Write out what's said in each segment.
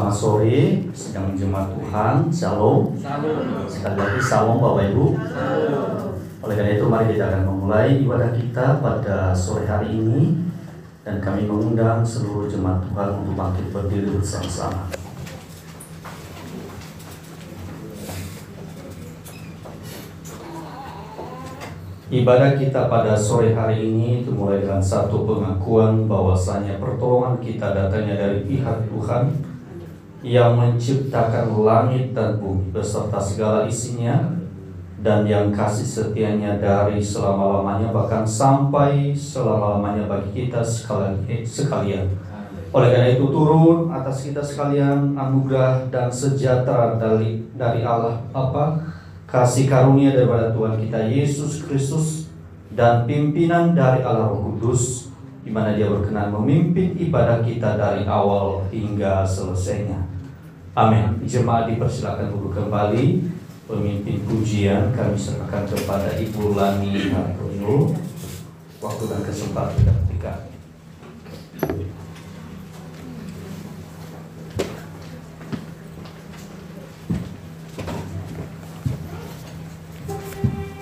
Selamat sore, sedang jemaat Tuhan, Shalom. Sekali lagi Shalom Bapak Ibu. Oleh karena itu mari kita akan memulai ibadah kita pada sore hari ini. Dan kami mengundang seluruh jemaat Tuhan untuk bangkit berdiri bersama-sama. Ibadah kita pada sore hari ini dimulai dengan satu pengakuan bahwasanya pertolongan kita datangnya dari pihak Tuhan yang menciptakan langit dan bumi beserta segala isinya, dan yang kasih setianya dari selama-lamanya bahkan sampai selama-lamanya bagi kita sekalian. Oleh karena itu turun atas kita sekalian anugerah dan sejahtera dari Allah Bapa, kasih karunia daripada Tuhan kita Yesus Kristus, dan pimpinan dari Allah Roh Kudus, di mana Dia berkenan memimpin ibadah kita dari awal hingga selesainya. Amin. Jemaat dipersilakan duduk kembali. Pemimpin pujian kami serahkan kepada Ibu Lani Hartono. Waktu dan kesempatan kita berikan.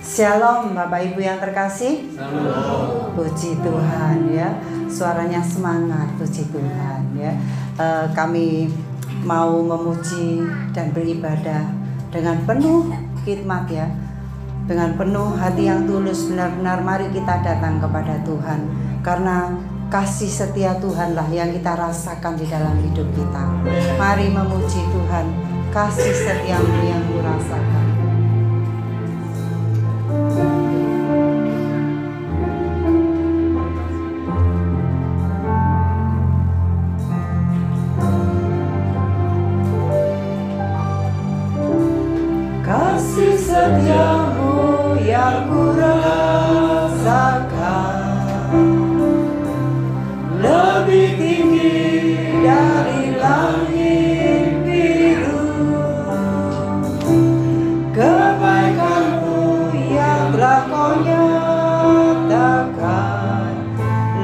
Shalom Bapak Ibu yang terkasih. Shalom. Puji Tuhan ya. Suaranya semangat, puji Tuhan ya. Kami mau memuji dan beribadah dengan penuh khidmat ya. Dengan penuh hati yang tulus, benar-benar mari kita datang kepada Tuhan. Karena kasih setia Tuhanlah yang kita rasakan di dalam hidup kita. Mari memuji Tuhan, kasih setiamu yang kurasakan. Kasih setiamu yang kurasakan lebih tinggi dari langit biru. Kebaikanmu yang telah kau nyatakan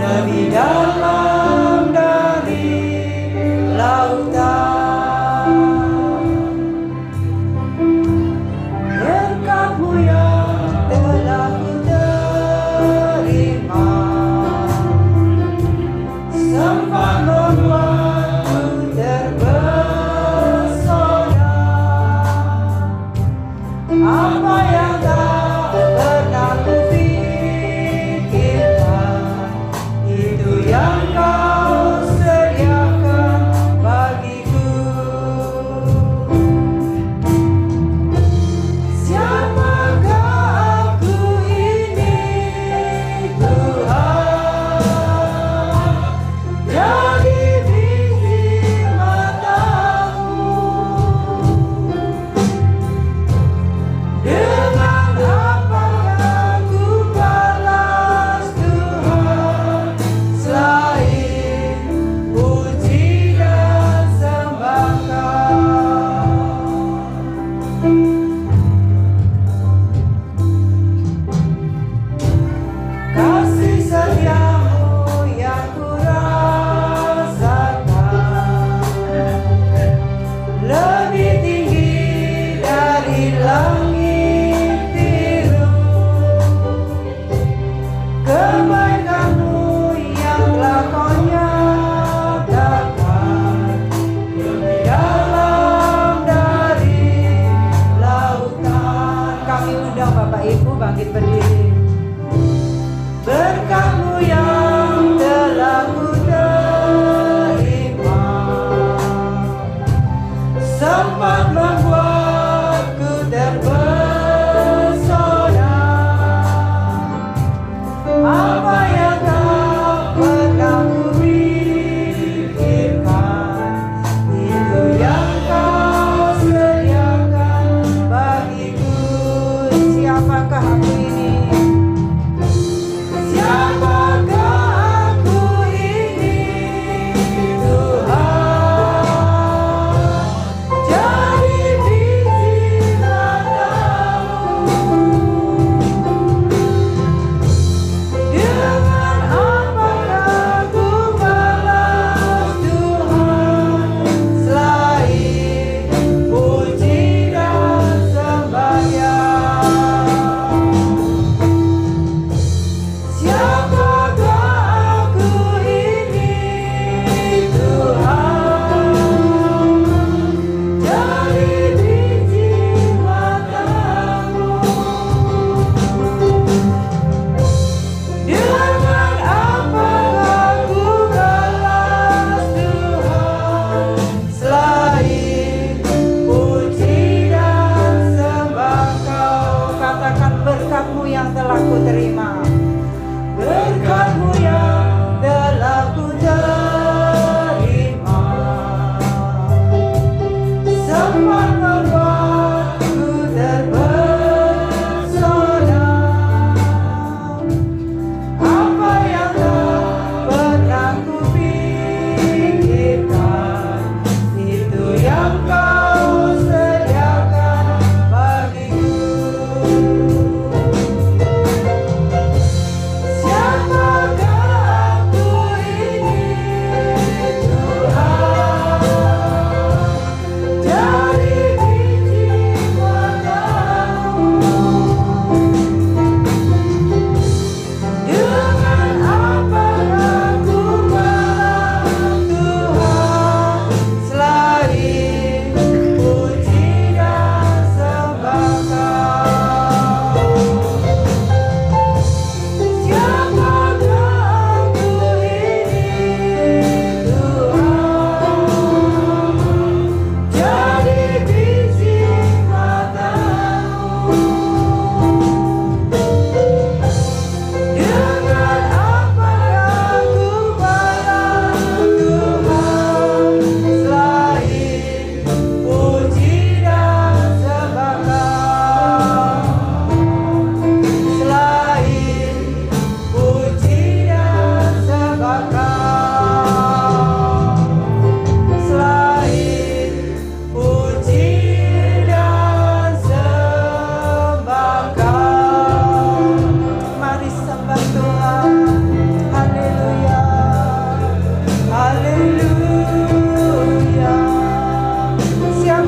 lebih dalam dari lautan. Berkat-Mu yang telah ku terima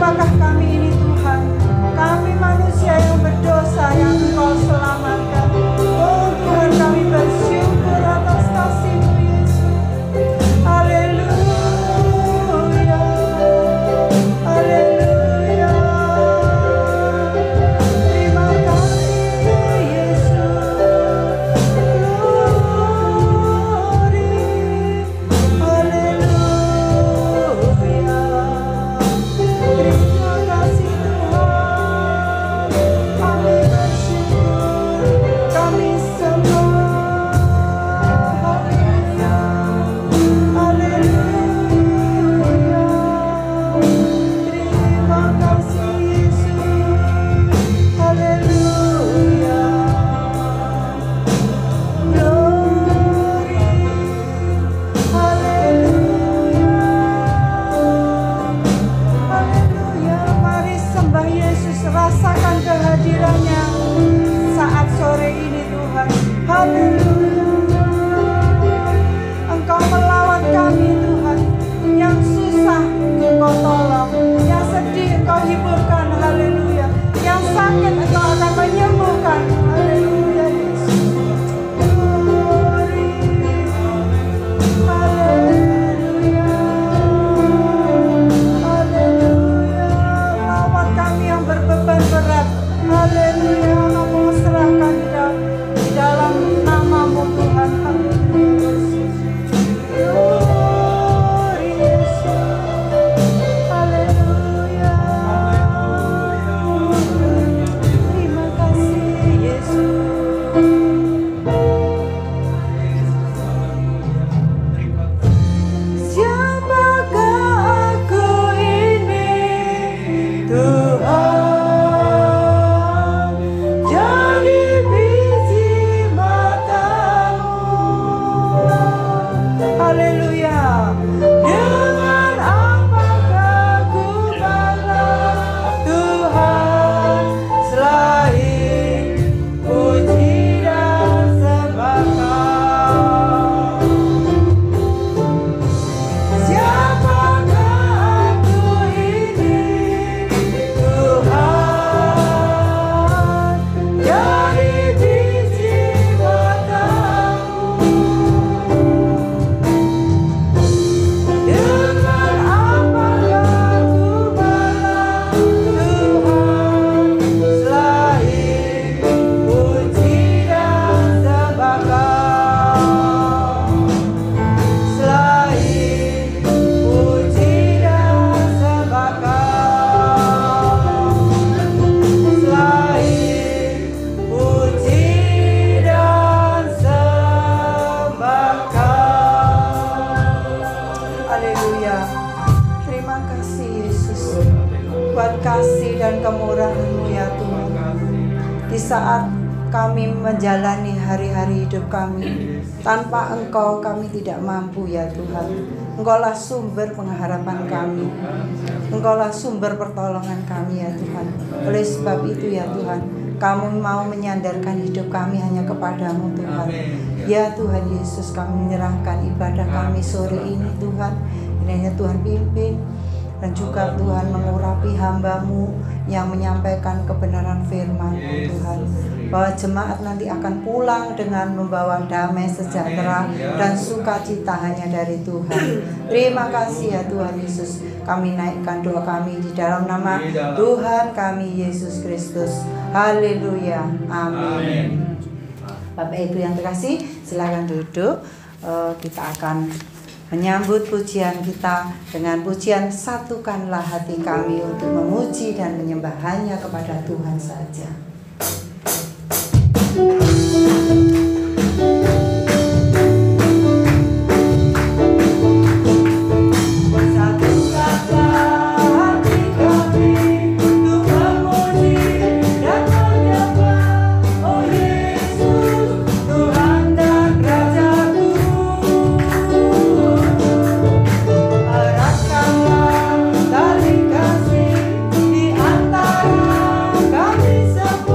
siapakah kami ini Tuhan? Kami manusia yang berdosa yang Engkau selamatkan. Oh Tuhan, kami bersyukur atas kasih-Mu Yesus. Haleluya, haleluya. Terima kasih Yesus. Glory, haleluya. Terima kasih Tuhan. Kami bersyukur, kami sembah. Haleluya, haleluya. Terima kasih Yesus. Haleluya. Glory, haleluya. Haleluya. Mari sembah Yesus, rasakan kehadirannya saat sore ini Tuhan. Haleluya. Engkau melawat kami Tuhan. Yang susah Engkau tolong, yang sedih Engkau hiburkan. Haleluya. Yang sakit Engkau akan menyembuhkan. Haleluya Yesus. Glory, haleluya, haleluya. Lawat kami yang berbeban berat. Haleluya. Kami serahkan di dalam nama-Mu Tuhan. Haleluya Yesus. Glory Yesus. Haleluya. Terima kasih Yesus. Siapakah aku ini Tuhan? Jadi biji matamu. Haleluya. Dengan apakah ku balas Tuhan selain puji dan sembah Kau? Siapakah aku ini Tuhan? Jadi biji matamu. Dengan apakah ku balas Tuhan selain puji dan sembah Kau? Selain puji dan sembah Kau. Selain puji dan sembah Kau. Haleluya. Terima kasih Yesus buat kasih dan kemurahan-Mu ya Tuhan. Di saat kami menjalani hari-hari hidup kami, tanpa Engkau kami tidak mampu ya Tuhan. Engkaulah sumber pengharapan kami. Engkaulah sumber pertolongan kami ya Tuhan. Oleh sebab itu ya Tuhan, kami mau menyandarkan hidup kami hanya kepadamu Tuhan. Ya Tuhan Yesus, kami menyerahkan ibadah kami sore ini Tuhan. Kiranya Tuhan pimpin dan juga Tuhan mengurapi hamba-Mu yang menyampaikan kebenaran firman Tuhan. Bahwa jemaat nanti akan pulang dengan membawa damai sejahtera dan sukacita hanya dari Tuhan. Terima kasih ya Tuhan Yesus. Kami naikkan doa kami di dalam nama Tuhan kami Yesus Kristus. Haleluya. Amin. Bapak Ibu yang terkasih, silakan duduk. Kita akan menyambut pujian kita dengan pujian satukanlah hati kami untuk memuji dan menyembah hanya kepada Tuhan saja. Tali kasih di antara kami semua.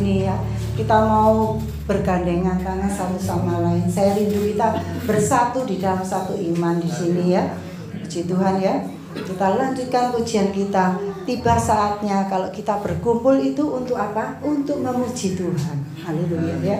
sini ya. Kita mau bergandengan tangan satu sama lain. Saya rindu kita bersatu di dalam satu iman di sini ya. Puji Tuhan ya. Kita lanjutkan pujian kita. Tiba saatnya kalau kita berkumpul itu untuk apa? Untuk memuji Tuhan. Haleluya ya.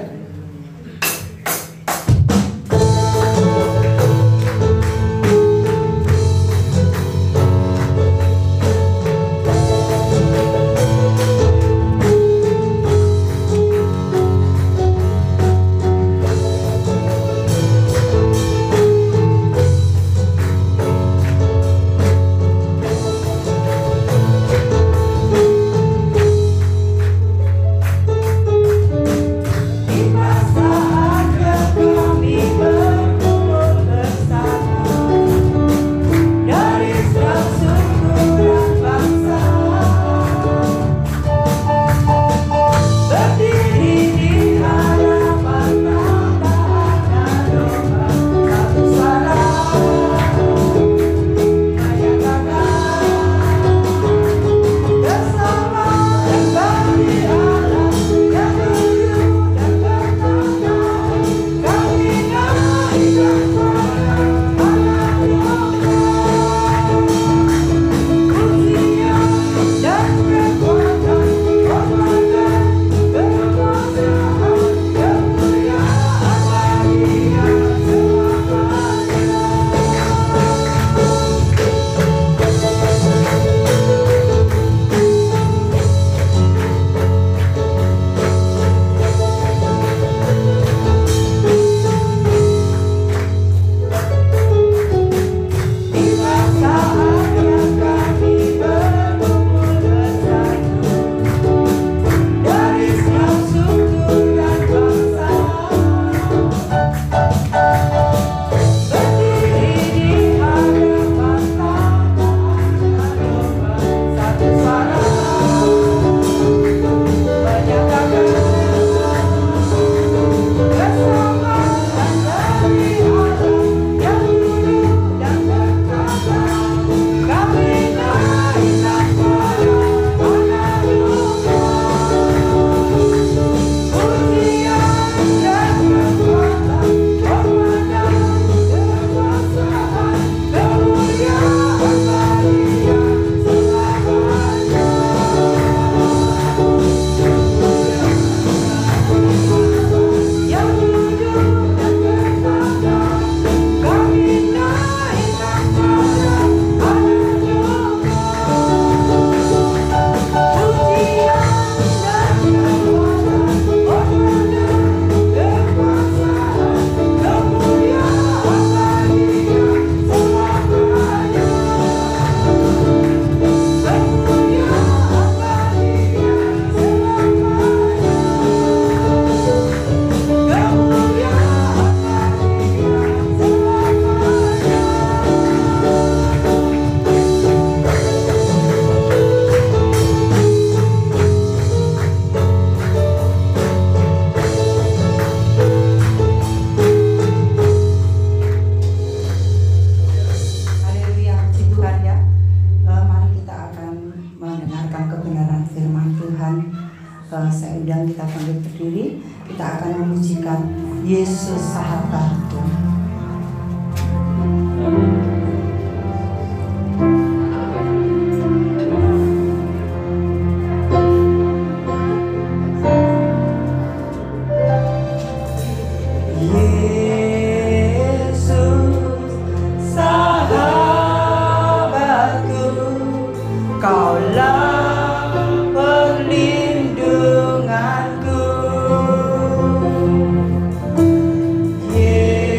Saya undang kita bangkit berdiri. Kita akan memujikan Yesus sahabatku. Yeah.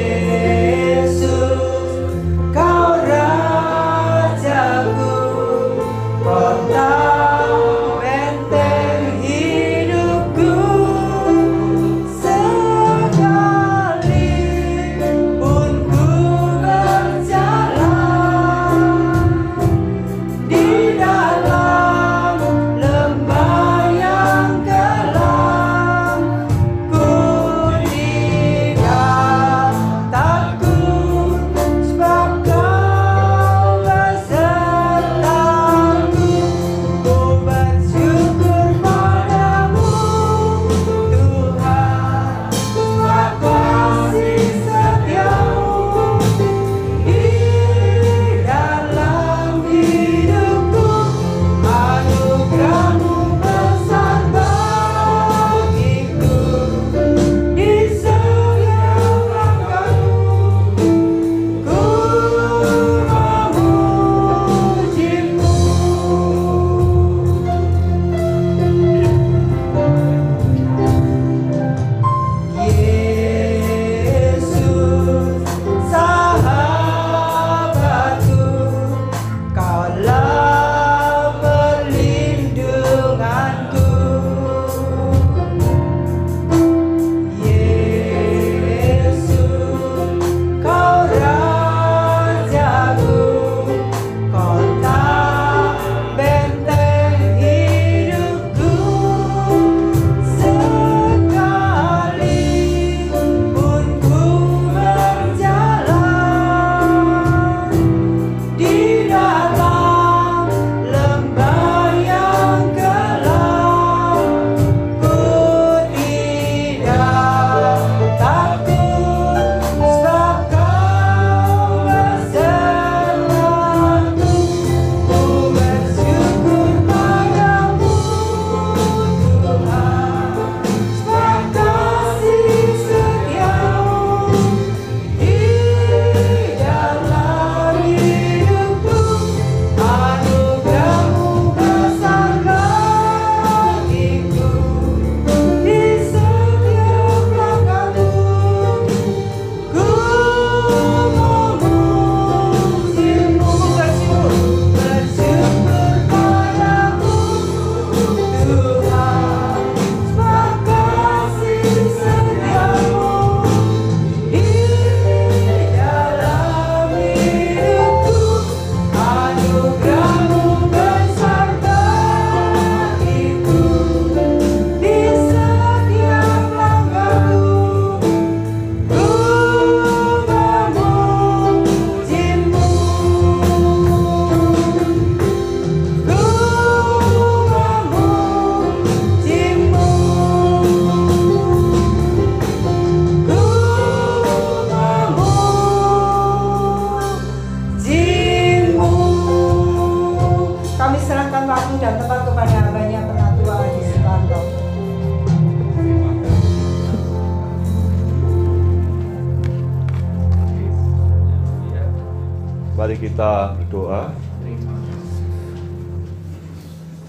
Mari kita berdoa.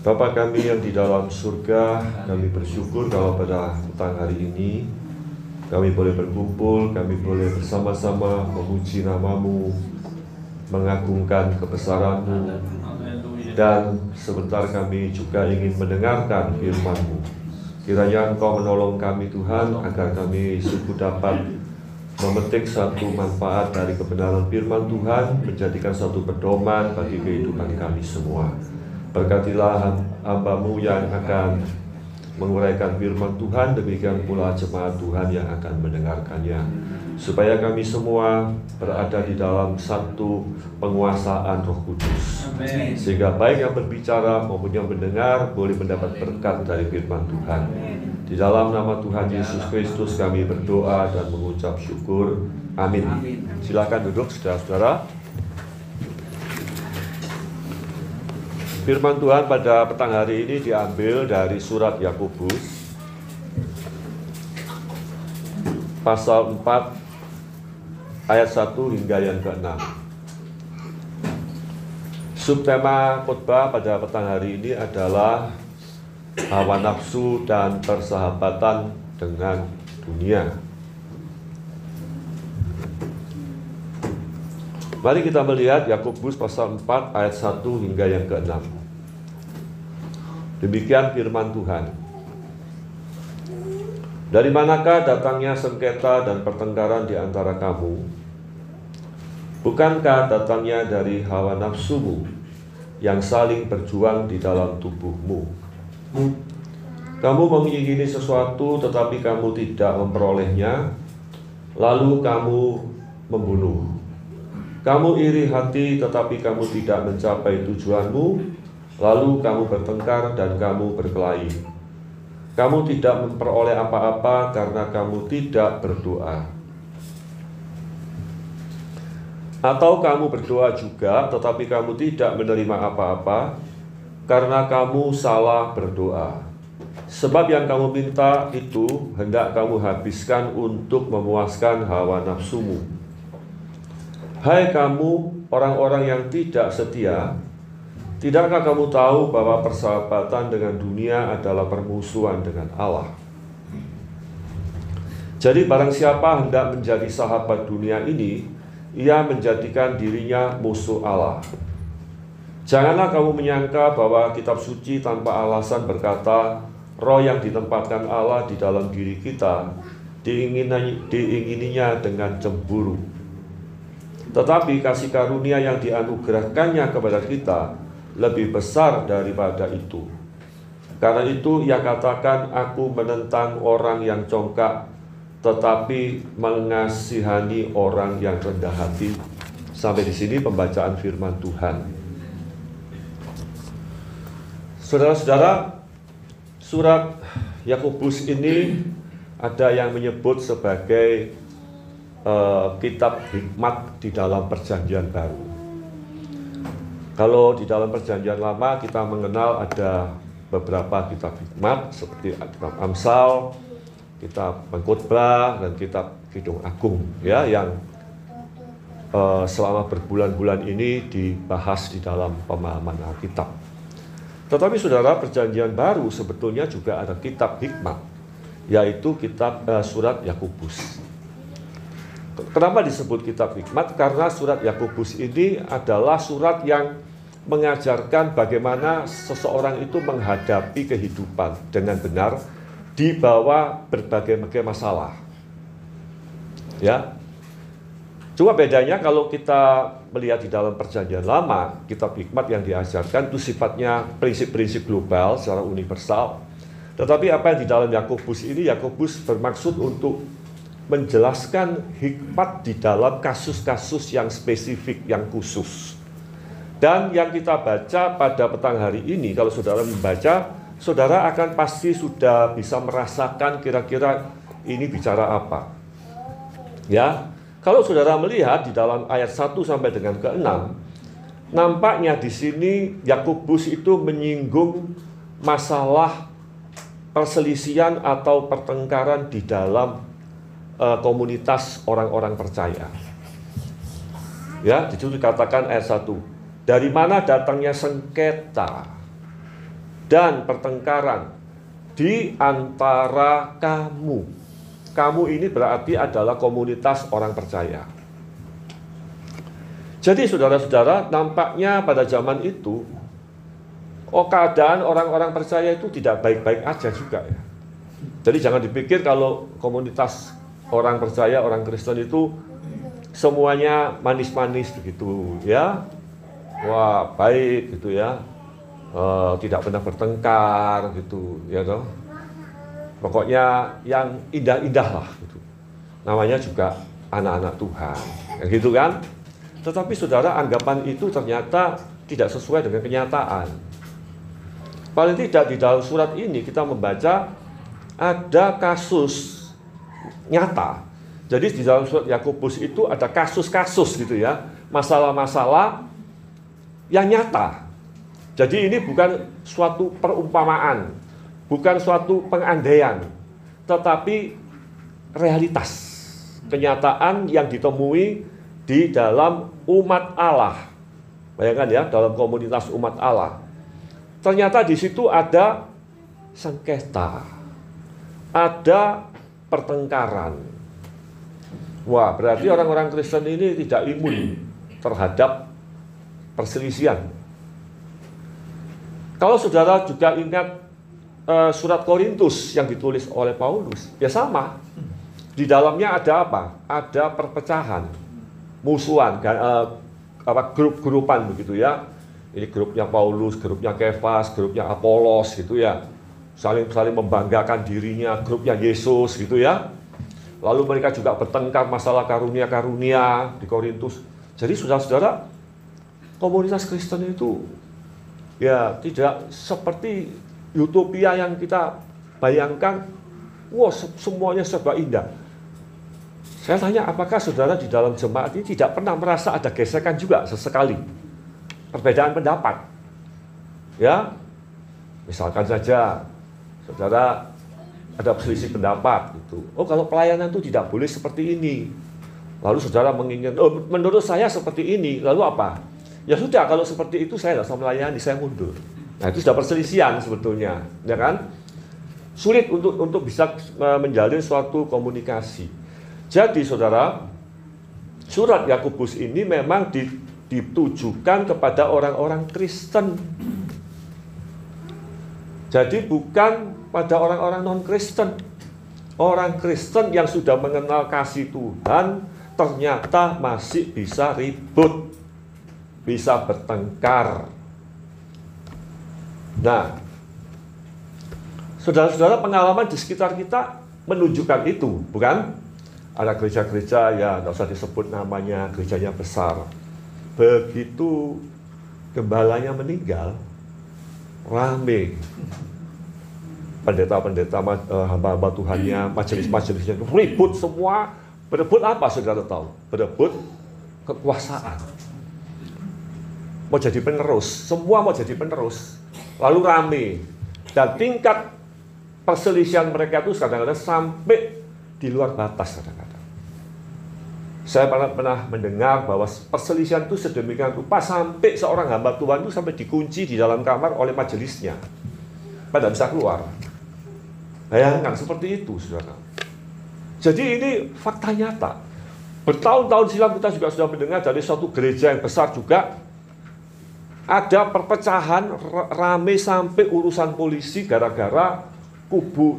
Bapa kami yang di dalam surga, kami bersyukur kalau pada petang hari ini kami boleh berkumpul, kami boleh bersama-sama memuji nama-Mu, mengagungkan kebesaran-Mu, dan sebentar kami juga ingin mendengarkan firman-Mu. Kiranya Engkau menolong kami Tuhan, agar kami sungguh dapat memetik satu manfaat dari kebenaran firman Tuhan, menjadikan satu pedoman bagi kehidupan kami semua. Berkatilah hamba-Mu yang akan menguraikan firman Tuhan, demikian pula jemaat Tuhan yang akan mendengarkannya, supaya kami semua berada di dalam satu penguasaan Roh Kudus. Amen. Sehingga baik yang berbicara maupun yang mendengar boleh mendapat berkat dari firman Tuhan. Di dalam nama Tuhan Yesus Kristus kami berdoa dan mengucap syukur. Amin. Silakan duduk saudara-saudara. Firman Tuhan pada petang hari ini diambil dari surat Yakobus pasal 4 ayat 1 hingga yang ke-6. Subtema khotbah pada petang hari ini adalah hawa nafsu dan persahabatan dengan dunia. Mari kita melihat Yakobus pasal 4 ayat 1 hingga yang ke-6. Demikian firman Tuhan. Dari manakah datangnya sengketa dan pertengkaran di antara kamu? Bukankah datangnya dari hawa nafsumu yang saling berjuang di dalam tubuhmu? Kamu mengingini sesuatu tetapi kamu tidak memperolehnya, lalu kamu membunuh. Kamu iri hati tetapi kamu tidak mencapai tujuanmu, lalu kamu bertengkar dan kamu berkelahi. Kamu tidak memperoleh apa-apa karena kamu tidak berdoa. Atau kamu berdoa juga tetapi kamu tidak menerima apa-apa karena kamu salah berdoa. Sebab yang kamu minta itu hendak kamu habiskan untuk memuaskan hawa nafsumu. Hai kamu orang-orang yang tidak setia, tidakkah kamu tahu bahwa persahabatan dengan dunia adalah permusuhan dengan Allah? Jadi barang siapa hendak menjadi sahabat dunia ini, ia menjadikan dirinya musuh Allah. Janganlah kamu menyangka bahwa kitab suci tanpa alasan berkata, roh yang ditempatkan Allah di dalam diri kita diingininya dengan cemburu. Tetapi kasih karunia yang dianugerahkannya kepada kita lebih besar daripada itu. Karena itu ia katakan, aku menentang orang yang congkak, tetapi mengasihani orang yang rendah hati. Sampai di sini pembacaan firman Tuhan. Saudara-saudara, surat Yakobus ini ada yang menyebut sebagai kitab hikmat di dalam perjanjian baru. Kalau di dalam perjanjian lama kita mengenal ada beberapa kitab hikmat seperti kitab Amsal, kitab Pengkhotbah, dan kitab Kidung Agung, ya, yang selama berbulan-bulan ini dibahas di dalam pemahaman Alkitab. Tetapi saudara, perjanjian baru sebetulnya juga ada kitab hikmat, yaitu kitab surat Yakobus. Kenapa disebut kitab hikmat? Karena surat Yakobus ini adalah surat yang mengajarkan bagaimana seseorang itu menghadapi kehidupan dengan benar di bawah berbagai masalah. Ya. Cuma bedanya kalau kita melihat di dalam perjanjian lama, kitab hikmat yang diajarkan itu sifatnya prinsip-prinsip global secara universal. Tetapi apa yang di dalam Yakobus ini, Yakobus bermaksud untuk menjelaskan hikmat di dalam kasus-kasus yang spesifik, yang khusus. Dan yang kita baca pada petang hari ini, kalau saudara membaca, saudara akan pasti sudah bisa merasakan kira-kira ini bicara apa. Ya. Kalau saudara melihat di dalam ayat 1 sampai dengan ke-6, nampaknya di sini Yakobus itu menyinggung masalah perselisihan atau pertengkaran di dalam komunitas orang-orang percaya. Ya, di situ dikatakan ayat 1. Dari mana datangnya sengketa dan pertengkaran di antara kamu. Kamu ini berarti adalah komunitas orang percaya. Jadi saudara-saudara, nampaknya pada zaman itu keadaan orang-orang percaya itu tidak baik-baik aja juga ya. Jadi jangan dipikir kalau komunitas orang percaya, orang Kristen itu semuanya manis-manis begitu ya. Wah, baik gitu ya. Tidak pernah bertengkar gitu ya toh. Pokoknya yang indah-indah lah gitu. Namanya juga anak-anak Tuhan. Kayak gitu kan? Tetapi saudara, anggapan itu ternyata tidak sesuai dengan kenyataan. Paling tidak di dalam surat ini kita membaca ada kasus nyata. Jadi di dalam surat Yakobus itu ada kasus-kasus gitu ya, masalah-masalah yang nyata. Jadi ini bukan suatu perumpamaan, bukan suatu pengandaian, tetapi realitas, kenyataan yang ditemui di dalam umat Allah. Bayangkan ya, dalam komunitas umat Allah. Ternyata di situ ada sengketa, ada pertengkaran. Wah, berarti orang-orang Kristen ini tidak imun terhadap perselisihan. Kalau saudara juga ingat surat Korintus yang ditulis oleh Paulus, ya sama. Di dalamnya ada apa? Ada perpecahan, musuhan, grup-grupan begitu ya. Ini grupnya Paulus, grupnya Kefas, grupnya Apolos gitu ya. Saling membanggakan dirinya, grupnya Yesus gitu ya. Lalu mereka juga bertengkar masalah karunia-karunia di Korintus. Jadi saudara-saudara, komunitas Kristen itu ya tidak seperti utopia yang kita bayangkan. Wah, semuanya serba indah. Saya tanya, apakah saudara di dalam jemaat ini tidak pernah merasa ada gesekan juga sesekali? Perbedaan pendapat. Ya, misalkan saja saudara ada selisih pendapat gitu. Oh, kalau pelayanan itu tidak boleh seperti ini. Lalu saudara menginginkan, oh menurut saya seperti ini. Lalu apa? Ya sudah, kalau seperti itu saya tidak usah melayani, saya mundur. Nah, itu sudah perselisihan sebetulnya, ya kan? Sulit untuk bisa menjalin suatu komunikasi. Jadi saudara, surat Yakobus ini memang ditujukan kepada orang-orang Kristen. Jadi bukan pada orang-orang non-Kristen. Orang Kristen yang sudah mengenal kasih Tuhan ternyata masih bisa ribut, bisa bertengkar. Nah, saudara-saudara, pengalaman di sekitar kita menunjukkan itu, bukan? Ada gereja-gereja, ya nggak usah disebut namanya, gerejanya besar. Begitu gembalanya meninggal, rame. Pendeta-pendeta, hamba-hamba Tuhannya, majelis-majelisnya ribut semua. Berebut apa saudara tahu? Berebut kekuasaan. Mau jadi penerus, semua mau jadi penerus. Lalu rame. Dan tingkat perselisihan mereka itu kadang-kadang sampai di luar batas kadang-kadang. Saya pernah mendengar bahwa perselisihan itu sedemikian rupa sampai seorang hamba Tuhan itu sampai dikunci di dalam kamar oleh majelisnya. Pada bisa keluar. Bayangkan seperti itu, saudara. Jadi ini fakta nyata. Bertahun-tahun silam kita juga sudah mendengar dari suatu gereja yang besar juga ada perpecahan rame sampai urusan polisi gara-gara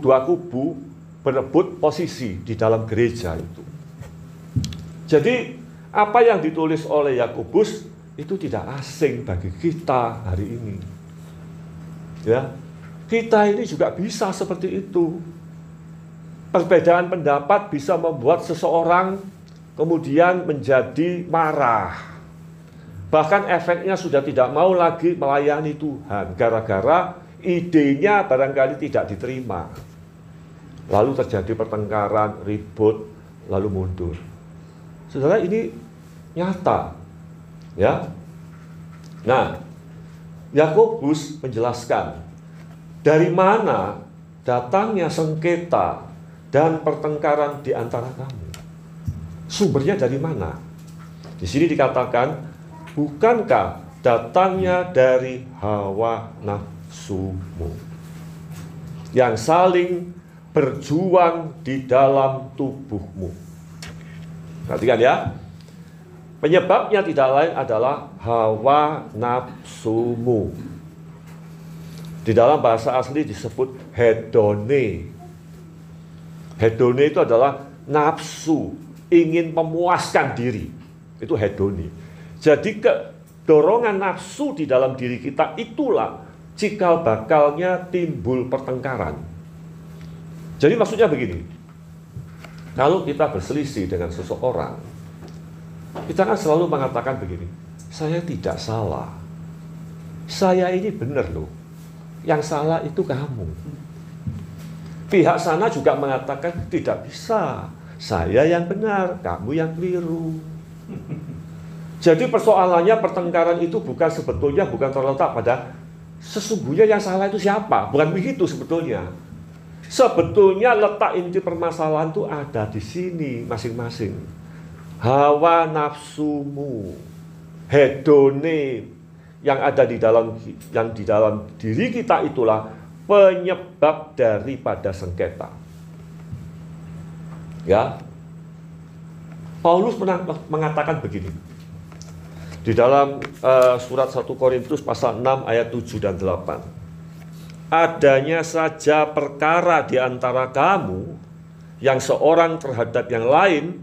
dua kubu berebut posisi di dalam gereja itu. Jadi apa yang ditulis oleh Yakobus itu tidak asing bagi kita hari ini. Ya. Kita ini juga bisa seperti itu. Perbedaan pendapat bisa membuat seseorang kemudian menjadi marah. Bahkan efeknya sudah tidak mau lagi melayani Tuhan. Gara-gara idenya barangkali tidak diterima. Lalu terjadi pertengkaran, ribut, lalu mundur. Saudara, ini nyata. Ya. Nah, Yakobus menjelaskan dari mana datangnya sengketa dan pertengkaran di antara kamu. Sumbernya dari mana? Di sini dikatakan, bukankah datangnya dari hawa nafsumu yang saling berjuang di dalam tubuhmu. Perhatikan ya. Penyebabnya tidak lain adalah hawa nafsumu. Di dalam bahasa asli disebut hedone. Hedone itu adalah nafsu, ingin memuaskan diri. Itu hedone. Jadi dorongan nafsu di dalam diri kita itulah cikal bakalnya timbul pertengkaran. Jadi maksudnya begini, kalau kita berselisih dengan seseorang, kita kan selalu mengatakan begini, saya tidak salah, saya ini benar loh, yang salah itu kamu. Pihak sana juga mengatakan tidak bisa, saya yang benar, kamu yang keliru. Jadi persoalannya pertengkaran itu bukan terletak pada sesungguhnya yang salah itu siapa, bukan begitu sebetulnya. Sebetulnya letak inti permasalahan itu ada di sini masing-masing. Hawa nafsumu, hedone yang ada di dalam diri kita itulah penyebab daripada sengketa. Ya, Paulus mengatakan begini di dalam surat 1 Korintus pasal 6 ayat 7 dan 8. Adanya saja perkara di antara kamu yang seorang terhadap yang lain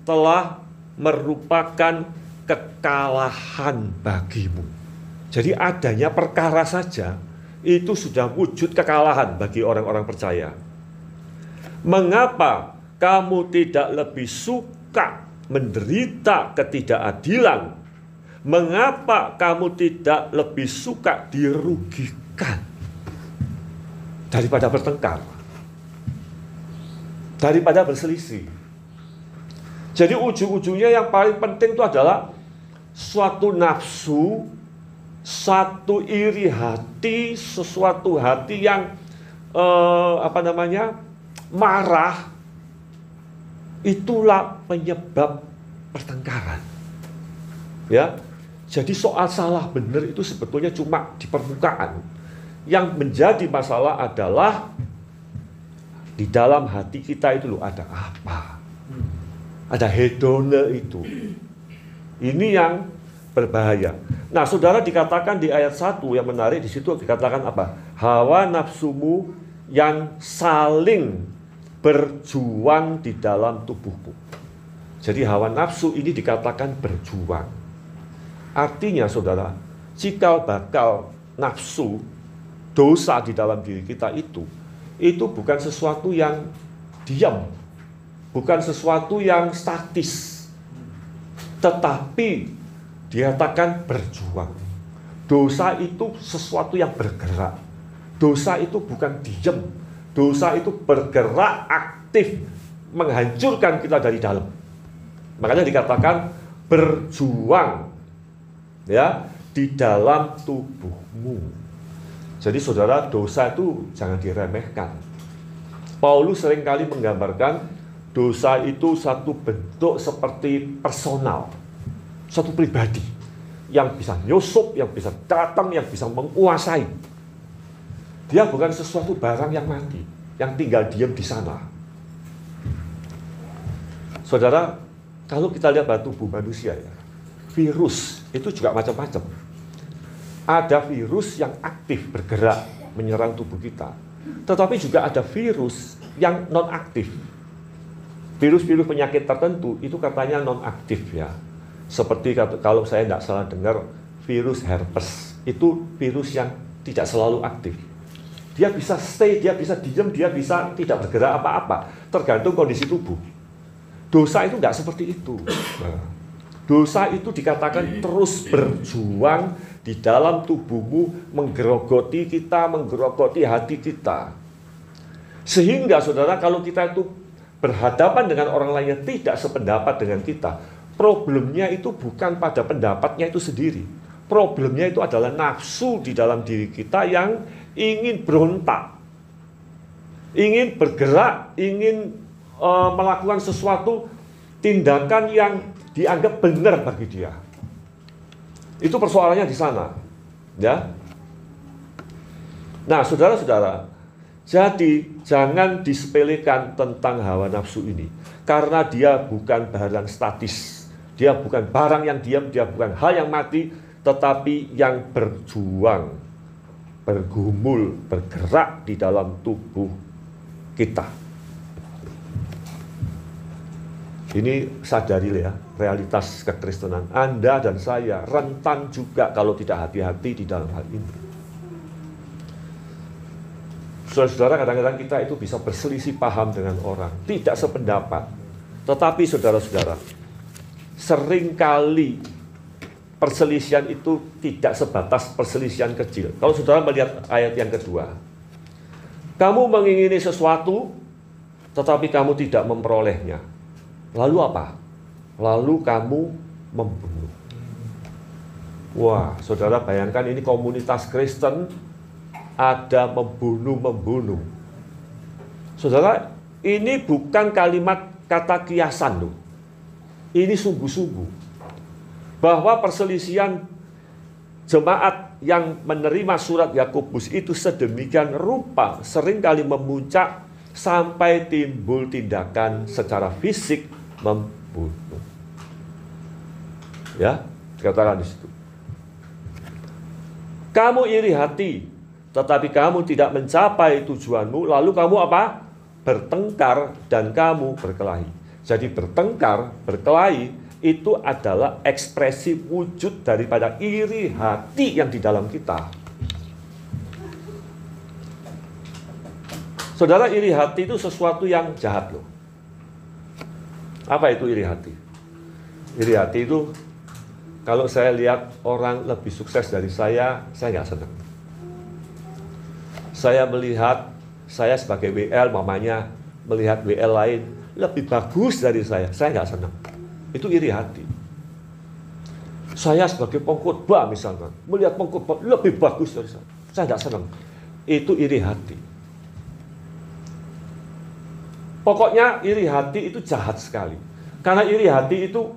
telah merupakan kekalahan bagimu. Jadi adanya perkara saja itu sudah wujud kekalahan bagi orang-orang percaya. Mengapa kamu tidak lebih suka menderita ketidakadilan? Mengapa kamu tidak lebih suka dirugikan daripada bertengkar, daripada berselisih? Jadi ujung-ujungnya yang paling penting itu adalah suatu nafsu, satu iri hati, sesuatu hati yang marah. Itulah penyebab pertengkaran. Ya. Jadi soal salah benar itu sebetulnya cuma di permukaan. Yang menjadi masalah adalah di dalam hati kita itu loh ada apa? Ada hedone itu. Ini yang berbahaya. Nah, saudara, dikatakan di ayat 1 yang menarik, di situ dikatakan apa? Hawa nafsumu yang saling berjuang di dalam tubuhmu. Jadi hawa nafsu ini dikatakan berjuang. Artinya, saudara, cikal bakal nafsu, dosa di dalam diri kita itu bukan sesuatu yang diam, bukan sesuatu yang statis, tetapi dikatakan berjuang. Dosa itu sesuatu yang bergerak. Dosa itu bukan diam. Dosa itu bergerak aktif, menghancurkan kita dari dalam. Makanya dikatakan berjuang, ya, di dalam tubuhmu. Jadi saudara, dosa itu jangan diremehkan. Paulus seringkali menggambarkan dosa itu satu bentuk seperti personal, satu pribadi yang bisa nyusup, yang bisa datang, yang bisa menguasai. Dia bukan sesuatu barang yang mati, yang tinggal diam di sana. Saudara, kalau kita lihat pada tubuh manusia ya, virus itu juga macam-macam. Ada virus yang aktif bergerak menyerang tubuh kita, tetapi juga ada virus yang non-aktif. Virus-virus penyakit tertentu itu katanya non-aktif ya. Seperti kalau saya tidak salah dengar, virus herpes itu virus yang tidak selalu aktif. Dia bisa stay, dia bisa diam, dia bisa tidak bergerak apa-apa, tergantung kondisi tubuh. Dosa itu tidak seperti itu. Nah, dosa itu dikatakan terus berjuang di dalam tubuhmu, menggerogoti kita, menggerogoti hati kita. Sehingga saudara, kalau kita itu berhadapan dengan orang lain yang tidak sependapat dengan kita, problemnya itu bukan pada pendapatnya itu sendiri. Problemnya itu adalah nafsu di dalam diri kita yang ingin berontak, ingin bergerak, ingin melakukan sesuatu tindakan yang dianggap benar bagi dia. Itu persoalannya di sana, ya. Nah, saudara-saudara, jadi jangan disepelekan tentang hawa nafsu ini, karena dia bukan barang statis, dia bukan barang yang diam, dia bukan hal yang mati, tetapi yang berjuang, bergumul, bergerak di dalam tubuh kita. Ini sadarilah ya, realitas kekristenan. Anda dan saya rentan juga kalau tidak hati-hati di dalam hal ini. Saudara-saudara, kadang-kadang kita itu bisa berselisih paham dengan orang, tidak sependapat. Tetapi saudara-saudara, seringkali perselisihan itu tidak sebatas perselisihan kecil. Kalau saudara melihat ayat yang kedua, kamu mengingini sesuatu, tetapi kamu tidak memperolehnya. Lalu apa? Lalu kamu membunuh. Wah, saudara bayangkan ini komunitas Kristen ada membunuh-membunuh. Saudara, ini bukan kalimat kata kiasan loh. Ini sungguh-sungguh. Bahwa perselisihan jemaat yang menerima surat Yakobus itu sedemikian rupa seringkali memuncak sampai timbul tindakan secara fisik membunuh. Ya, dikatakan di situ. Kamu iri hati, tetapi kamu tidak mencapai tujuanmu, lalu kamu apa? Bertengkar dan kamu berkelahi. Jadi bertengkar, berkelahi itu adalah ekspresi wujud daripada iri hati yang di dalam kita. Saudara, iri hati itu sesuatu yang jahat loh. Apa itu iri hati? Iri hati itu kalau saya lihat orang lebih sukses dari saya nggak senang. Saya melihat, saya sebagai WL, mamanya melihat WL lain lebih bagus dari saya nggak senang. Itu iri hati. Saya sebagai pengkhotbah misalkan, melihat pengkhotbah lebih bagus dari saya nggak senang. Itu iri hati. Pokoknya iri hati itu jahat sekali. Karena iri hati itu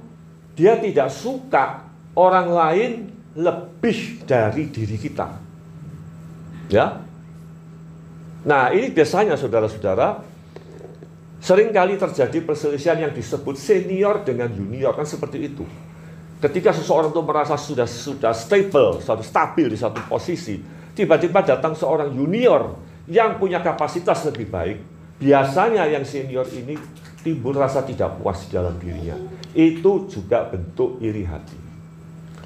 dia tidak suka orang lain lebih dari diri kita. Ya. Nah, ini biasanya saudara-saudara seringkali terjadi perselisihan yang disebut senior dengan junior, kan seperti itu. Ketika seseorang itu merasa sudah stable, stabil di satu posisi, tiba-tiba datang seorang junior yang punya kapasitas lebih baik. Biasanya yang senior ini timbul rasa tidak puas di dalam dirinya. Itu juga bentuk iri hati.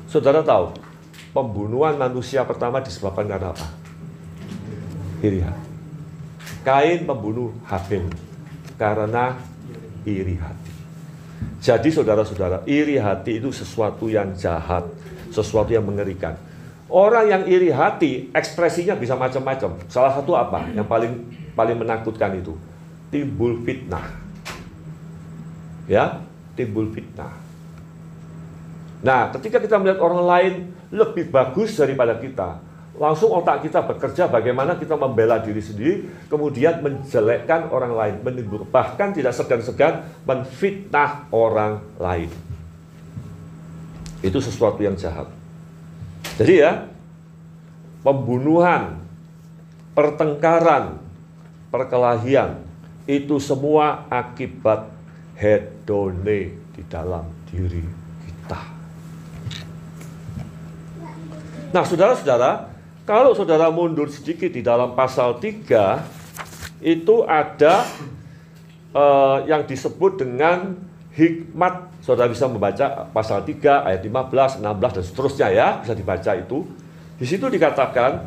Saudara tahu, pembunuhan manusia pertama disebabkan karena apa? Iri hati. Kain membunuh Habil karena iri hati. Jadi saudara-saudara, iri hati itu sesuatu yang jahat, sesuatu yang mengerikan. Orang yang iri hati, ekspresinya bisa macam-macam. Salah satu apa? Yang paling menakutkan itu timbul fitnah. Ya, timbul fitnah. Nah, ketika kita melihat orang lain lebih bagus daripada kita, langsung otak kita bekerja bagaimana kita membela diri sendiri, kemudian menjelekkan orang lain, bahkan tidak segan-segan menfitnah orang lain. Itu sesuatu yang jahat. Jadi ya, pembunuhan, pertengkaran, perkelahian, itu semua akibat hedone di dalam diri kita. Nah, saudara-saudara, kalau saudara mundur sedikit di dalam pasal 3, itu ada yang disebut dengan hikmat. Saudara bisa membaca pasal 3 ayat 15, 16 dan seterusnya ya, bisa dibaca itu. Di situ dikatakan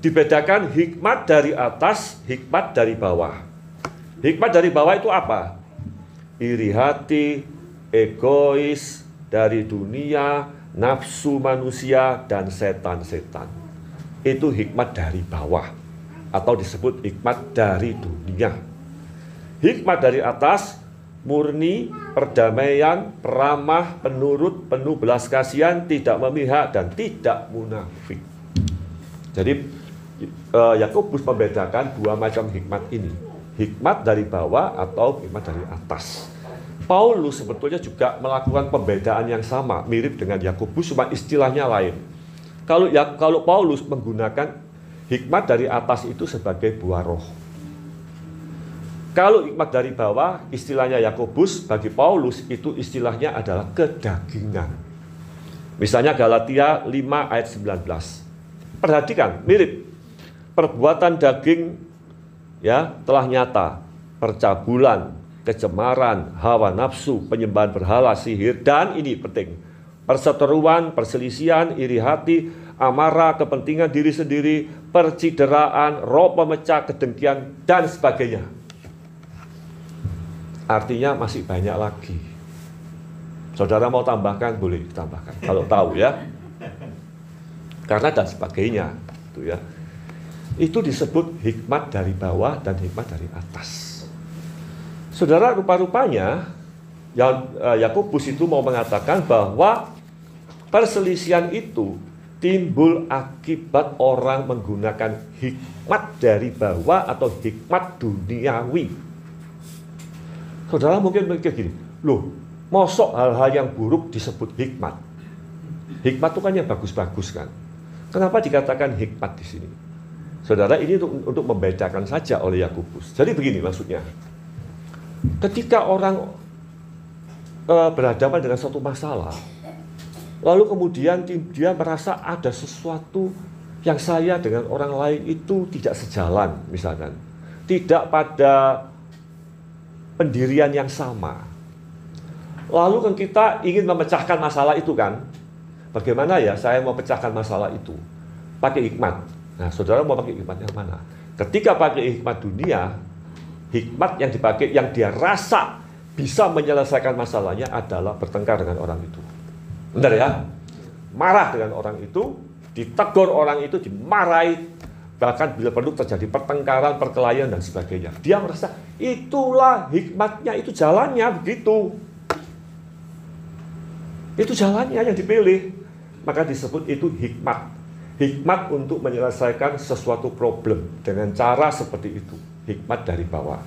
dibedakan hikmat dari atas, hikmat dari bawah. Hikmat dari bawah itu apa? Iri hati, egois, dari dunia, nafsu manusia, dan setan-setan. Itu hikmat dari bawah, atau disebut hikmat dari dunia. Hikmat dari atas, murni, perdamaian, ramah, penurut, penuh belas kasihan, tidak memihak, dan tidak munafik. Jadi Yakobus membedakan dua macam hikmat ini. Hikmat dari bawah atau hikmat dari atas. Paulus sebetulnya juga melakukan pembedaan yang sama, mirip dengan Yakobus, cuma istilahnya lain. Kalau Paulus menggunakan hikmat dari atas itu sebagai buah roh. Kalau hikmat dari bawah, istilahnya Yakobus, bagi Paulus itu istilahnya adalah kedagingan. Misalnya Galatia 5 ayat 19. Perhatikan, mirip. Perbuatan daging ya telah nyata, percabulan, kecemaran, hawa nafsu, penyembahan berhala, sihir, dan ini penting, perseteruan, perselisihan, iri hati, amarah, kepentingan diri sendiri, percideraan, roh pemecah, kedengkian, dan sebagainya. Artinya masih banyak lagi. Saudara mau tambahkan, boleh ditambahkan kalau tahu ya. Karena dan sebagainya, itu ya. Itu disebut hikmat dari bawah dan hikmat dari atas. Saudara, rupa-rupanya Yakobus itu mau mengatakan bahwa perselisihan itu timbul akibat orang menggunakan hikmat dari bawah atau hikmat duniawi. Saudara mungkin mikir gini, loh, mosok hal-hal yang buruk disebut hikmat? Hikmat itu kan yang bagus-bagus kan? Kenapa dikatakan hikmat di sini? Saudara, ini untuk membedakan saja oleh Yakobus. Jadi begini maksudnya. Ketika orang berhadapan dengan suatu masalah, lalu kemudian dia merasa ada sesuatu yang saya dengan orang lain itu tidak sejalan, misalkan. Tidak pada pendirian yang sama. Lalu kan kita ingin memecahkan masalah itu kan. Bagaimana ya saya mau pecahkan masalah itu? Pakai hikmat. Nah, saudara mau pakai hikmat yang mana? Ketika pakai hikmat dunia, hikmat yang dipakai, yang dia rasa bisa menyelesaikan masalahnya adalah bertengkar dengan orang itu. Benar ya? Marah dengan orang itu, ditegur orang itu, dimarahi, bahkan bila perlu terjadi pertengkaran, perkelahian, dan sebagainya. Dia merasa itulah hikmatnya, itu jalannya begitu. Itu jalannya yang dipilih. Maka disebut itu hikmat. Hikmat untuk menyelesaikan sesuatu problem dengan cara seperti itu. Hikmat dari bawah.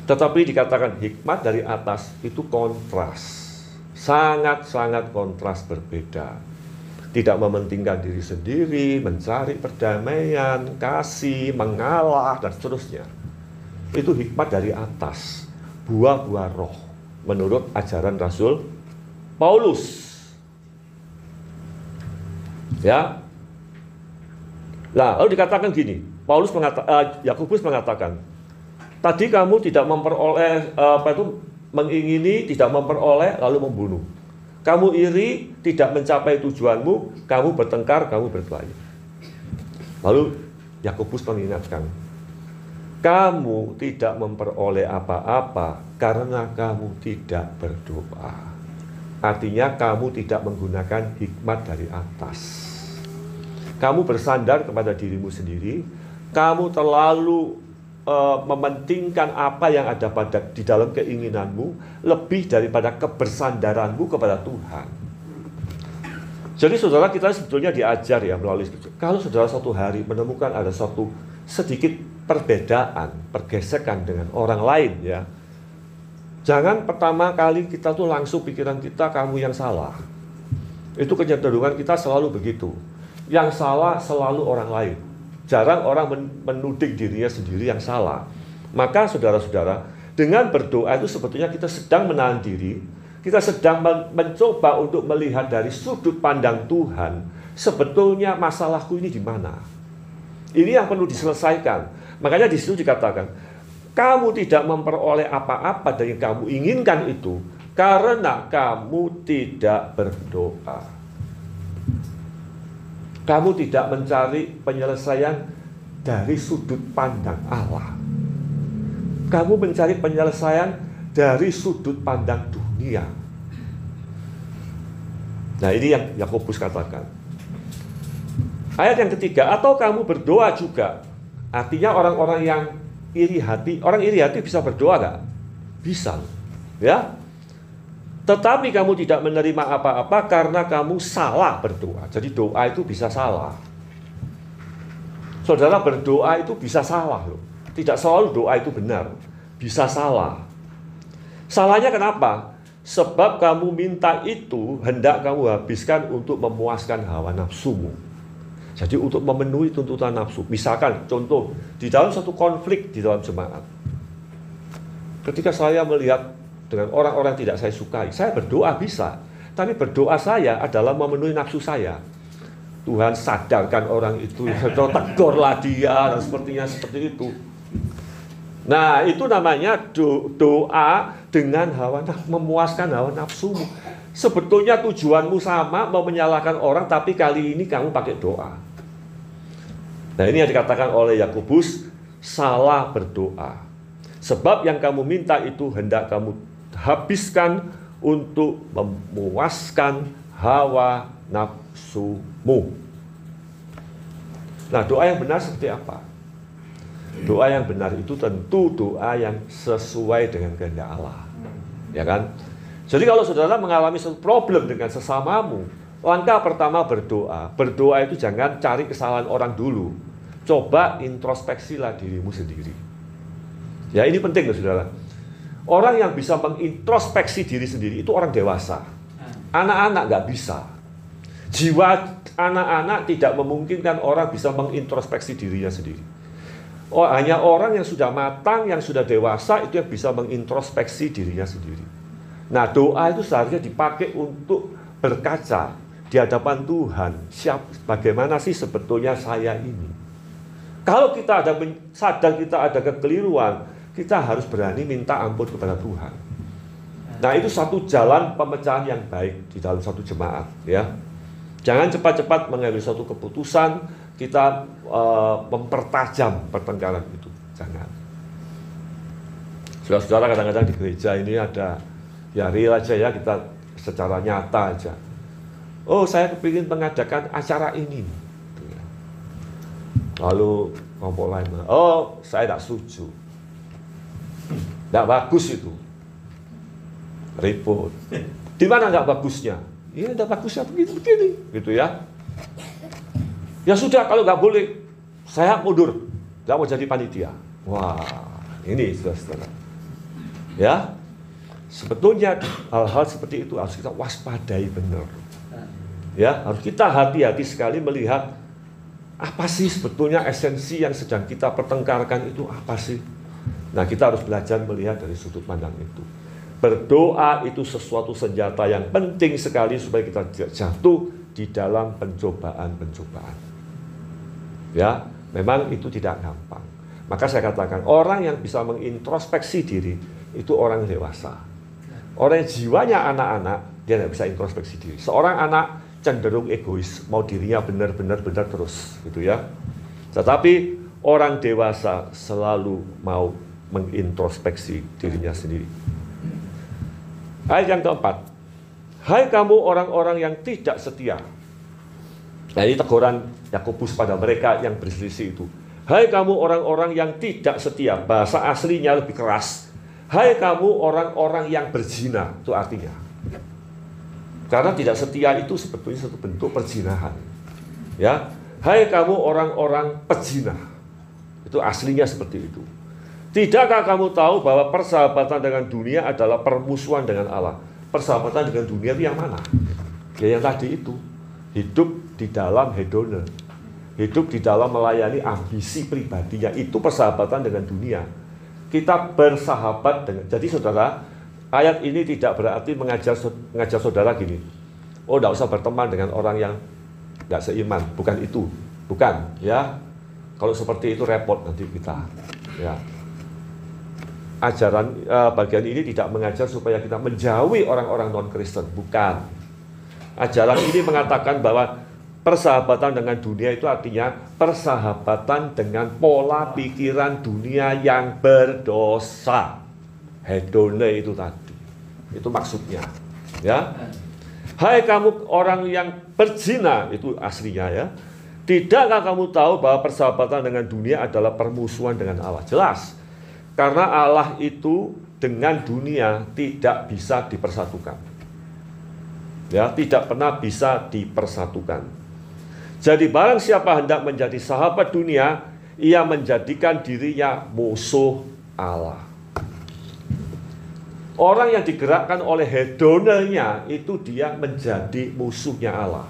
Tetapi dikatakan hikmat dari atas itu kontras. Sangat-sangat kontras berbeda. Tidak mementingkan diri sendiri, mencari perdamaian, kasih, mengalah, dan seterusnya. Itu hikmat dari atas. Buah-buah roh. Menurut ajaran Rasul Paulus. Ya. Nah, lalu dikatakan gini. Yakobus mengatakan, tadi kamu tidak memperoleh mengingini, tidak memperoleh, lalu membunuh. Kamu iri, tidak mencapai tujuanmu, kamu bertengkar, kamu berkelahi. Lalu Yakobus mengingatkan, kamu tidak memperoleh apa-apa karena kamu tidak berdoa. Artinya kamu tidak menggunakan hikmat dari atas. Kamu bersandar kepada dirimu sendiri. Kamu terlalu mementingkan apa yang ada di dalam keinginanmu lebih daripada kebersandaranmu kepada Tuhan. Jadi saudara, kita sebetulnya diajar ya melalui kalau saudara suatu hari menemukan ada suatu sedikit perbedaan, pergesekan dengan orang lain ya. Jangan pertama kali kita tuh langsung pikiran kita kamu yang salah. Itu kecenderungan kita selalu begitu. Yang salah selalu orang lain. Jarang orang menuding dirinya sendiri yang salah. Maka saudara-saudara, dengan berdoa itu sebetulnya kita sedang menahan diri. Kita sedang mencoba untuk melihat dari sudut pandang Tuhan. Sebetulnya masalahku ini di mana? Ini yang perlu diselesaikan. Makanya di situ dikatakan, kamu tidak memperoleh apa-apa dari yang kamu inginkan itu karena kamu tidak berdoa. Kamu tidak mencari penyelesaian dari sudut pandang Allah. Kamu mencari penyelesaian dari sudut pandang dunia. Nah, ini yang Yakobus katakan. Ayat yang ketiga, atau kamu berdoa juga. Artinya orang-orang yang iri hati, orang iri hati bisa berdoa gak? Bisa. Ya. Tetapi kamu tidak menerima apa-apa karena kamu salah berdoa. Jadi doa itu bisa salah. Saudara, berdoa itu bisa salah loh. Tidak selalu doa itu benar. bisa salah. Salahnya kenapa? Sebab kamu minta itu hendak kamu habiskan untuk memuaskan hawa nafsumu. Jadi untuk memenuhi tuntutan nafsu. Misalkan contoh di dalam satu konflik di dalam jemaat. Ketika saya melihat dengan orang-orang tidak saya sukai, saya berdoa bisa. Tapi berdoa saya adalah memenuhi nafsu saya. Tuhan sadarkan orang itu, tegurlah dia, dan sepertinya seperti itu. Nah, itu namanya doa dengan memuaskan hawa nafsumu. Sebetulnya tujuanmu sama, mau menyalahkan orang, tapi kali ini kamu pakai doa. Nah, ini yang dikatakan oleh Yakobus, salah berdoa. Sebab yang kamu minta itu hendak kamu habiskan untuk memuaskan hawa nafsumu. Nah, doa yang benar seperti apa? Doa yang benar itu tentu doa yang sesuai dengan kehendak Allah. Ya kan? Jadi kalau saudara mengalami suatu problem dengan sesamamu, langkah pertama berdoa. Berdoa itu jangan cari kesalahan orang dulu. Coba introspeksilah dirimu sendiri. Ya, ini penting loh saudara. Orang yang bisa mengintrospeksi diri sendiri itu orang dewasa. Anak-anak nggak bisa. Jiwa anak-anak tidak memungkinkan orang bisa mengintrospeksi dirinya sendiri. Oh, hanya orang yang sudah matang, yang sudah dewasa itu yang bisa mengintrospeksi dirinya sendiri. Nah, doa itu seharusnya dipakai untuk berkaca di hadapan Tuhan. Bagaimana sih sebetulnya saya ini? Kalau kita sadar kita ada kekeliruan, kita harus berani minta ampun kepada Tuhan. Nah, itu satu jalan pemecahan yang baik di dalam satu jemaat, ya. Jangan cepat-cepat mengambil suatu keputusan, kita mempertajam pertengkaran itu. Jangan. Saudara-saudara, kadang-kadang di gereja ini ada, ya real aja ya, kita secara nyata aja. Oh, saya kepingin mengadakan acara ini. Lalu kelompok lain, oh saya tidak setuju. Tidak bagus itu. Repot. Di mana nggak bagusnya? Iya, tidak bagusnya begini, gitu ya. Ya sudah, kalau nggak boleh, saya mundur, nggak mau jadi panitia. Wah, ini saudara-saudara. Ya, sebetulnya hal-hal seperti itu harus kita waspadai benar. Ya, harus kita hati-hati sekali melihat apa sih sebetulnya esensi yang sedang kita pertengkarkan itu apa sih. Nah, kita harus belajar melihat dari sudut pandang itu. Berdoa itu sesuatu senjata yang penting sekali supaya kita tidak jatuh di dalam pencobaan-pencobaan. Ya, memang itu tidak gampang. Maka saya katakan, orang yang bisa mengintrospeksi diri itu orang dewasa. Orang yang jiwanya anak-anak, dia tidak bisa introspeksi diri. Seorang anak cenderung egois, mau dirinya benar-benar terus, gitu ya. Tetapi orang dewasa selalu mau mengintrospeksi dirinya sendiri. Ayat yang keempat, hai kamu orang-orang yang tidak setia. Nah, ini teguran Yakobus pada mereka yang berselisih itu. Hai kamu orang-orang yang tidak setia. Bahasa aslinya lebih keras. Hai kamu orang-orang yang berzina. Itu artinya. Karena tidak setia itu sebetulnya satu bentuk perzinahan. Ya, hai kamu orang-orang pezina. Itu aslinya seperti itu. Tidakkah kamu tahu bahwa persahabatan dengan dunia adalah permusuhan dengan Allah? Persahabatan dengan dunia itu yang mana? Ya, yang tadi itu. Hidup di dalam hedone. Hidup di dalam melayani ambisi pribadinya. Itu persahabatan dengan dunia. Kita bersahabat dengan... Jadi saudara, ayat ini tidak berarti mengajar saudara gini. Oh, tidak usah berteman dengan orang yang nggak seiman. Bukan itu. Bukan. Ya. Kalau seperti itu repot nanti kita. Ya. Ajaran bagian ini tidak mengajar supaya kita menjauhi orang-orang non-Kristen. Bukan. Ajaran ini mengatakan bahwa persahabatan dengan dunia itu artinya persahabatan dengan pola pikiran dunia yang berdosa. Hedone itu tadi. Itu maksudnya. Ya. Hai kamu orang yang berzina, itu aslinya ya. Tidakkah kamu tahu bahwa persahabatan dengan dunia adalah permusuhan dengan Allah? Jelas. Karena Allah itu dengan dunia tidak bisa dipersatukan. Ya, tidak pernah bisa dipersatukan. Jadi barang siapa hendak menjadi sahabat dunia, ia menjadikan dirinya musuh Allah. Orang yang digerakkan oleh hedonnya itu dia menjadi musuhnya Allah.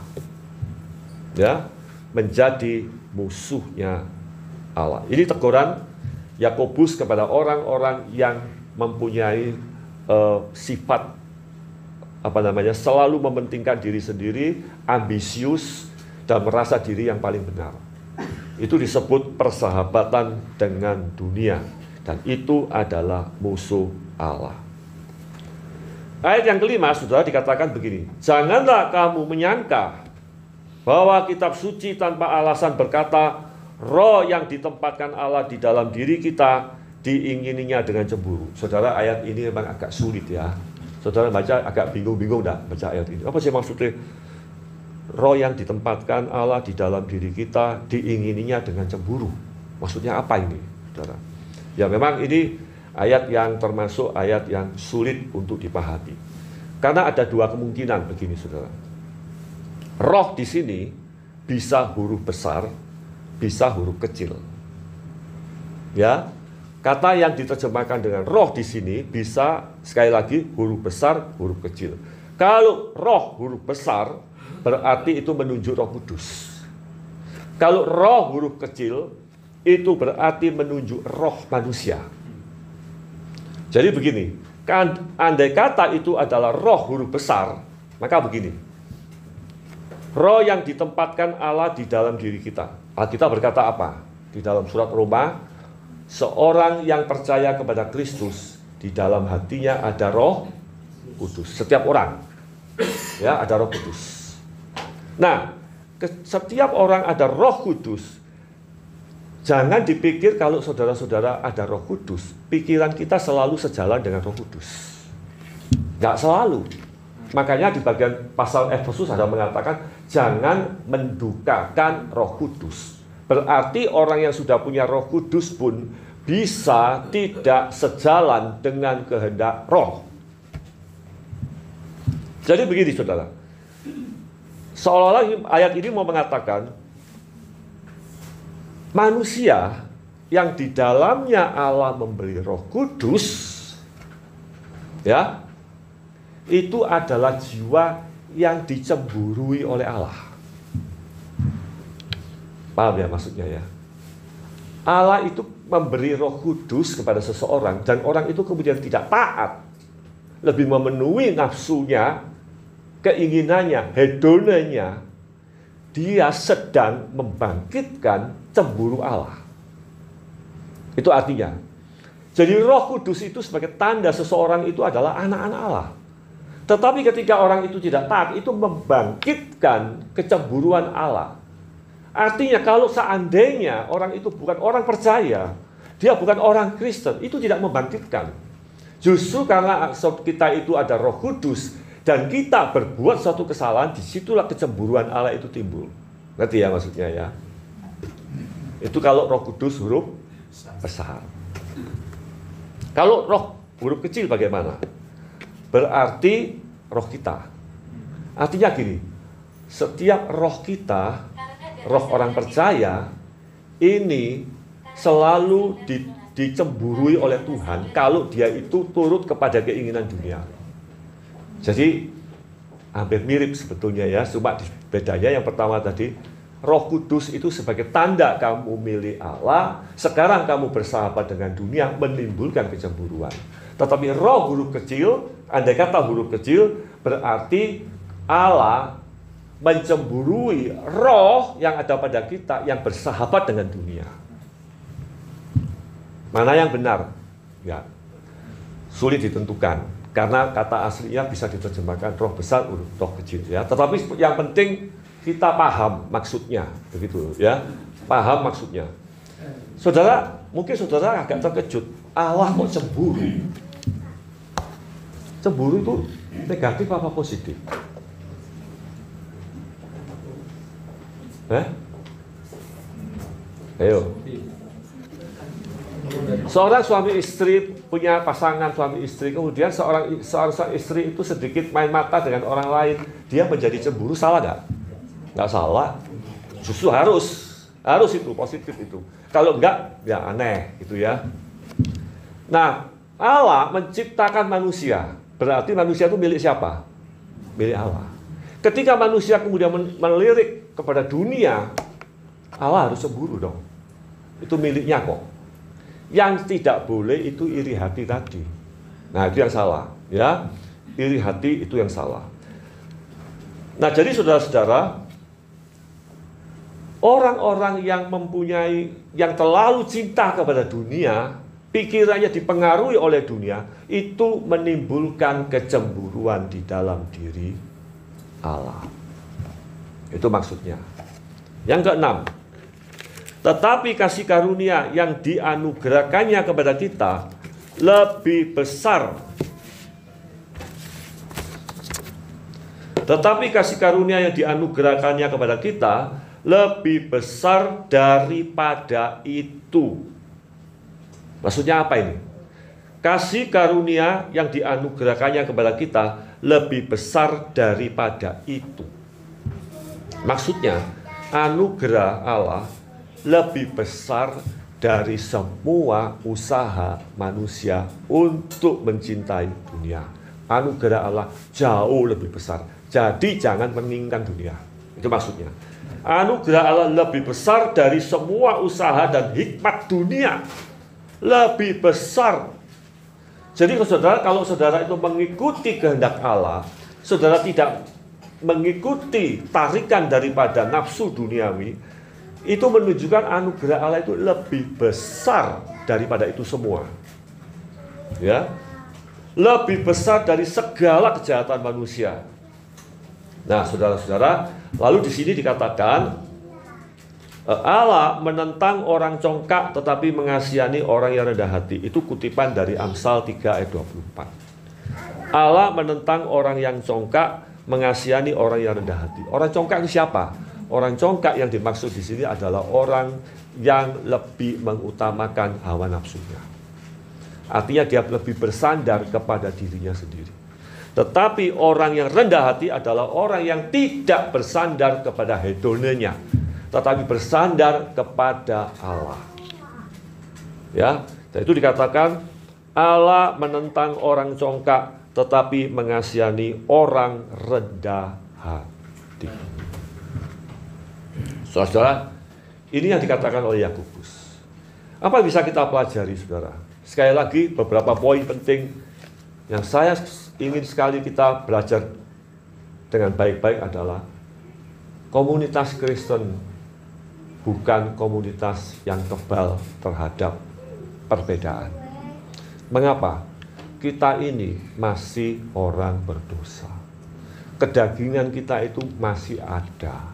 Ya, menjadi musuhnya Allah. Ini teguran Yakobus kepada orang-orang yang mempunyai sifat selalu mementingkan diri sendiri, ambisius, dan merasa diri yang paling benar. Itu disebut persahabatan dengan dunia, dan itu adalah musuh Allah. Ayat yang kelima, saudara, dikatakan begini, janganlah kamu menyangka bahwa kitab suci tanpa alasan berkata, roh yang ditempatkan Allah di dalam diri kita diingininya dengan cemburu. Saudara, ayat ini memang agak sulit ya. Saudara baca agak bingung-bingung dah baca ayat ini. Apa sih maksudnya? Roh yang ditempatkan Allah di dalam diri kita diingininya dengan cemburu. Maksudnya apa ini, saudara? Ya memang ini ayat yang termasuk ayat yang sulit untuk dipahami. Karena ada dua kemungkinan begini, saudara. Roh di sini bisa huruf besar, bisa huruf kecil. Ya, kata yang diterjemahkan dengan roh di sini bisa sekali lagi huruf besar, huruf kecil. Kalau roh huruf besar berarti itu menunjuk Roh Kudus. Kalau roh huruf kecil itu berarti menunjuk roh manusia. Jadi begini, andai kata itu adalah roh huruf besar, maka begini. Roh yang ditempatkan Allah di dalam diri kita. Alkitab berkata apa? Di dalam surat Roma, seorang yang percaya kepada Kristus, di dalam hatinya ada Roh Kudus. Setiap orang, ya, ada Roh Kudus. Nah, setiap orang ada Roh Kudus. Jangan dipikir kalau saudara-saudara ada Roh Kudus, pikiran kita selalu sejalan dengan Roh Kudus. Nggak selalu. Makanya di bagian pasal Efesus ada mengatakan, jangan mendukakan Roh Kudus. Berarti orang yang sudah punya Roh Kudus pun bisa tidak sejalan dengan kehendak Roh. Jadi begini, saudara. Seolah-olah ayat ini mau mengatakan, manusia yang di dalamnya Allah memberi Roh Kudus, ya, itu adalah jiwa yang dicemburui oleh Allah. Paham ya maksudnya ya? Allah itu memberi Roh Kudus kepada seseorang dan orang itu kemudian tidak taat, lebih memenuhi nafsunya, keinginannya, hedonanya, dia sedang membangkitkan cemburu Allah. Itu artinya. Jadi Roh Kudus itu sebagai tanda seseorang itu adalah anak-anak Allah. Tetapi ketika orang itu tidak taat, itu membangkitkan kecemburuan Allah. Artinya kalau seandainya orang itu bukan orang percaya, dia bukan orang Kristen, itu tidak membangkitkan. Justru karena kita itu ada Roh Kudus, dan kita berbuat suatu kesalahan, disitulah kecemburuan Allah itu timbul. Ngerti ya maksudnya ya? Itu kalau Roh Kudus huruf besar. Kalau roh huruf kecil bagaimana? Berarti roh kita. Artinya gini, setiap roh kita, roh orang percaya, ini selalu dicemburui oleh Tuhan kalau dia itu turut kepada keinginan dunia. Jadi hampir mirip sebetulnya ya, cuma bedanya yang pertama tadi, Roh Kudus itu sebagai tanda kamu milik Allah, sekarang kamu bersahabat dengan dunia, menimbulkan kecemburuan. Tetapi roh huruf kecil, andai kata huruf kecil, berarti Allah mencemburui roh yang ada pada kita yang bersahabat dengan dunia. Mana yang benar? Ya, sulit ditentukan. Karena kata aslinya bisa diterjemahkan roh besar, roh kecil ya. Tetapi yang penting kita paham maksudnya, begitu ya. Paham maksudnya. Saudara, mungkin saudara agak terkejut. Allah kok cemburu? Cemburu itu negatif apa positif? Ayo. Seorang suami istri punya pasangan suami istri, kemudian seorang istri itu sedikit main mata dengan orang lain, dia menjadi cemburu, salah nggak? Nggak salah, justru harus itu positif itu. Kalau enggak, ya aneh gitu ya. Nah, Allah menciptakan manusia. Berarti manusia itu milik siapa? Milik Allah. Ketika manusia kemudian melirik kepada dunia, Allah harus cemburu dong. Itu miliknya kok. Yang tidak boleh itu iri hati tadi. Nah, itu yang salah, ya. Iri hati itu yang salah. Nah, jadi saudara-saudara, orang-orang yang terlalu cinta kepada dunia, pikirannya dipengaruhi oleh dunia, itu menimbulkan kecemburuan di dalam diri Allah. Itu maksudnya. Yang keenam, tetapi kasih karunia yang dianugerahkannya kepada kita lebih besar. Tetapi kasih karunia yang dianugerahkannya kepada kita lebih besar daripada itu. Maksudnya apa ini? Kasih karunia yang dianugerahkannya kepada kita lebih besar daripada itu. Maksudnya, anugerah Allah lebih besar dari semua usaha manusia untuk mencintai dunia. Anugerah Allah jauh lebih besar. Jadi jangan menginginkan dunia. Itu maksudnya. Anugerah Allah lebih besar dari semua usaha dan hikmat dunia. Lebih besar. Jadi saudara, kalau saudara itu mengikuti kehendak Allah, saudara tidak mengikuti tarikan daripada nafsu duniawi, itu menunjukkan anugerah Allah itu lebih besar daripada itu semua. Ya. Lebih besar dari segala kejahatan manusia. Nah, saudara-saudara, lalu di sini dikatakan Allah menentang orang congkak tetapi mengasihani orang yang rendah hati. Itu kutipan dari Amsal 3 ayat 24. Allah menentang orang yang congkak, mengasihani orang yang rendah hati. Orang congkak itu siapa? Orang congkak yang dimaksud di sini adalah orang yang lebih mengutamakan hawa nafsunya. Artinya dia lebih bersandar kepada dirinya sendiri. Tetapi orang yang rendah hati adalah orang yang tidak bersandar kepada hedonenya, tetapi bersandar kepada Allah. Ya, dan itu dikatakan Allah menentang orang congkak, tetapi mengasihani orang rendah hati. Saudara, ini yang dikatakan oleh Yakobus. Apa bisa kita pelajari, saudara? Sekali lagi, beberapa poin penting yang saya ingin sekali kita belajar dengan baik-baik adalah komunitas Kristen bukan komunitas yang kebal terhadap perbedaan. Mengapa? Kita ini masih orang berdosa. Kedagingan kita itu masih ada.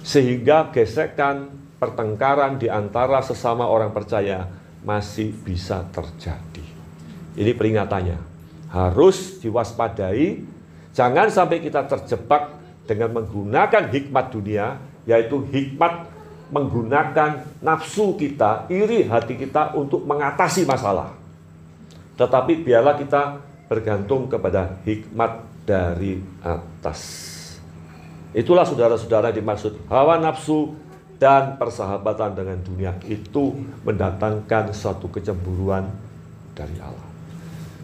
Sehingga gesekan, pertengkaran di antara sesama orang percaya masih bisa terjadi. Ini peringatannya. Harus diwaspadai, jangan sampai kita terjebak dengan menggunakan hikmat dunia, yaitu hikmat menggunakan nafsu kita, iri hati kita untuk mengatasi masalah. Tetapi biarlah kita bergantung kepada hikmat dari atas. Itulah saudara-saudara dimaksud hawa nafsu dan persahabatan dengan dunia itu mendatangkan suatu kecemburuan dari Allah.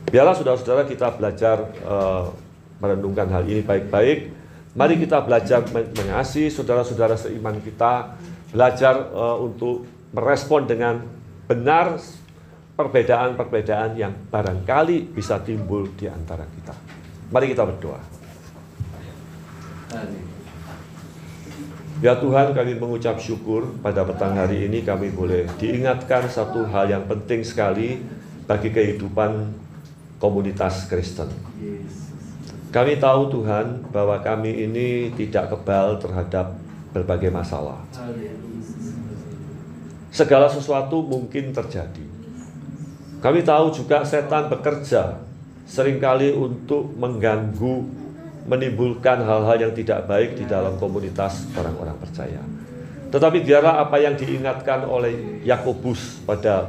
Biarlah saudara-saudara kita belajar merenungkan hal ini baik-baik. Mari kita belajar mengasihi saudara-saudara seiman kita, belajar untuk merespon dengan benar perbedaan-perbedaan yang barangkali bisa timbul di antara kita. Mari kita berdoa. Ya Tuhan, kami mengucap syukur pada petang hari ini kami boleh diingatkan satu hal yang penting sekali bagi kehidupan komunitas Kristen. Kami tahu Tuhan bahwa kami ini tidak kebal terhadap berbagai masalah. Segala sesuatu mungkin terjadi. Kami tahu juga setan bekerja seringkali untuk mengganggu, menimbulkan hal-hal yang tidak baik di dalam komunitas orang-orang percaya. Tetapi biarlah apa yang diingatkan oleh Yakobus pada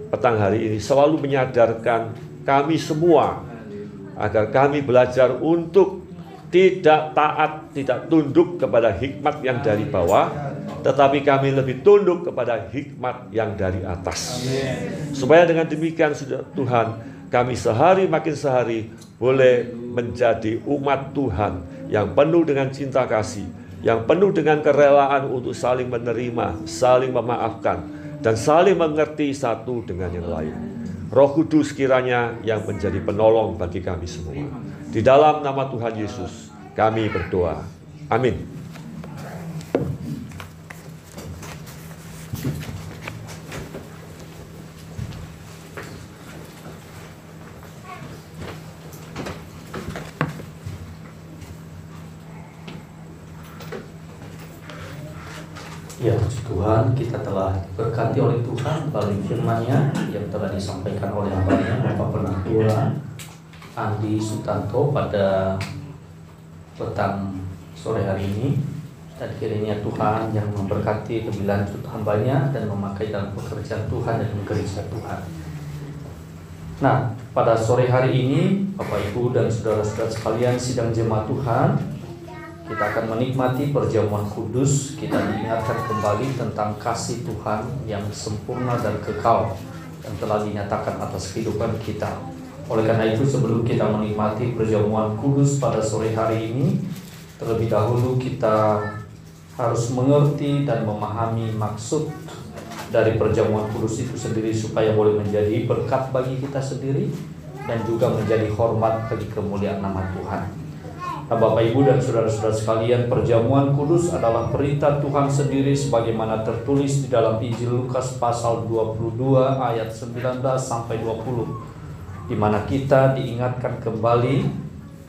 petang hari ini selalu menyadarkan kami semua agar kami belajar untuk tidak taat, tidak tunduk kepada hikmat yang dari bawah, tetapi kami lebih tunduk kepada hikmat yang dari atas. Supaya dengan demikian Tuhan, kami sehari makin sehari boleh menjadi umat Tuhan yang penuh dengan cinta kasih, yang penuh dengan kerelaan untuk saling menerima, saling memaafkan, dan saling mengerti satu dengan yang lain. Roh Kudus kiranya yang menjadi penolong bagi kami semua. Di dalam nama Tuhan Yesus kami berdoa. Amin. Ya puji Tuhan, kita telah diberkati oleh Tuhan melalui firman-Nya yang telah disampaikan oleh hamba-Nya Bapak Penatua Andi Sutanto pada petang sore hari ini. Dan kiranya Tuhan yang memberkati lebih lanjut hamba-Nya dan memakai dalam pekerjaan Tuhan dan gereja Tuhan. Nah, pada sore hari ini Bapak Ibu dan saudara-saudara sekalian sidang jemaat Tuhan, kita akan menikmati perjamuan kudus. Kita diingatkan kembali tentang kasih Tuhan yang sempurna dan kekal yang telah dinyatakan atas kehidupan kita. Oleh karena itu, sebelum kita menikmati perjamuan kudus pada sore hari ini, terlebih dahulu kita harus mengerti dan memahami maksud dari perjamuan kudus itu sendiri, supaya boleh menjadi berkat bagi kita sendiri dan juga menjadi hormat bagi kemuliaan nama Tuhan. Nah, Bapak Ibu dan saudara-saudara sekalian, perjamuan kudus adalah perintah Tuhan sendiri sebagaimana tertulis di dalam Injil Lukas pasal 22 ayat 19 sampai 20, di mana kita diingatkan kembali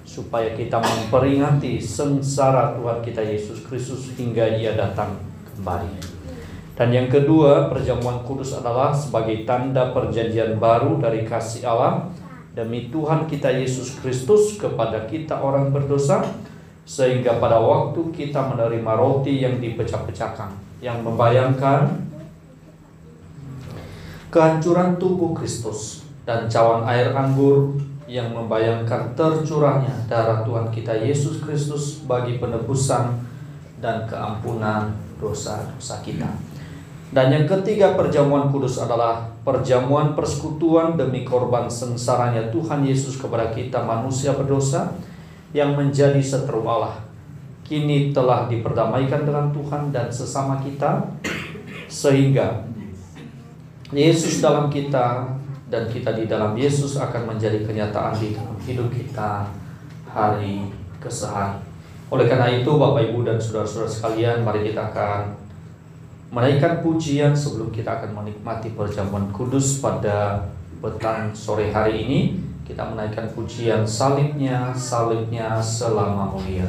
supaya kita memperingati sengsara Tuhan kita Yesus Kristus hingga Ia datang kembali. Dan yang kedua, perjamuan kudus adalah sebagai tanda perjanjian baru dari kasih Allah demi Tuhan kita Yesus Kristus kepada kita orang berdosa, sehingga pada waktu kita menerima roti yang dipecah-pecahkan, yang membayangkan kehancuran tubuh Kristus, dan cawan air anggur yang membayangkan tercurahnya darah Tuhan kita Yesus Kristus bagi penebusan dan keampunan dosa-dosa kita. Dan yang ketiga, perjamuan kudus adalah perjamuan persekutuan demi korban sengsaranya Tuhan Yesus kepada kita manusia berdosa yang menjadi seteru Allah. Kini telah diperdamaikan dengan Tuhan dan sesama kita, sehingga Yesus dalam kita dan kita di dalam Yesus akan menjadi kenyataan di dalam hidup kita hari ke hari. Oleh karena itu, Bapak Ibu dan saudara-saudara sekalian, mari kita akan menaikkan pujian sebelum kita akan menikmati perjamuan kudus pada petang sore hari ini. Kita menaikkan pujian salibnya, salibnya selama mulia.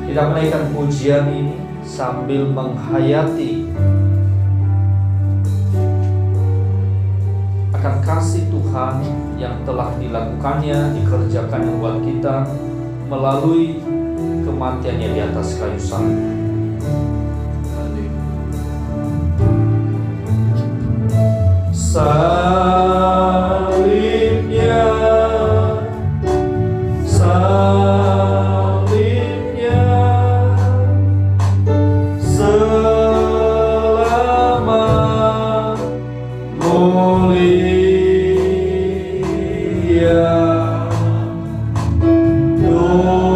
Kita menaikkan pujian ini sambil menghayati akan kasih Tuhan yang telah dilakukannya, dikerjakannya buat kita melalui kematiannya di atas kayu salib. Salibnya, salibnya selama mulia, dosaku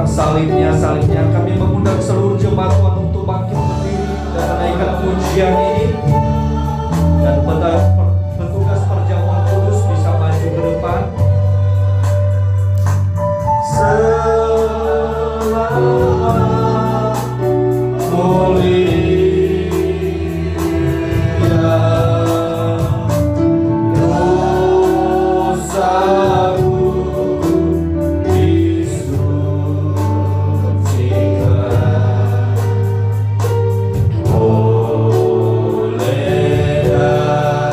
salibnya, kami mengundang seluruh jemaat Tuhan untuk bangkit berdiri dan menaikkan pujian ini, dan petugas perjamuan kudus bisa maju ke depan. Selama mulia dosaku oleh darah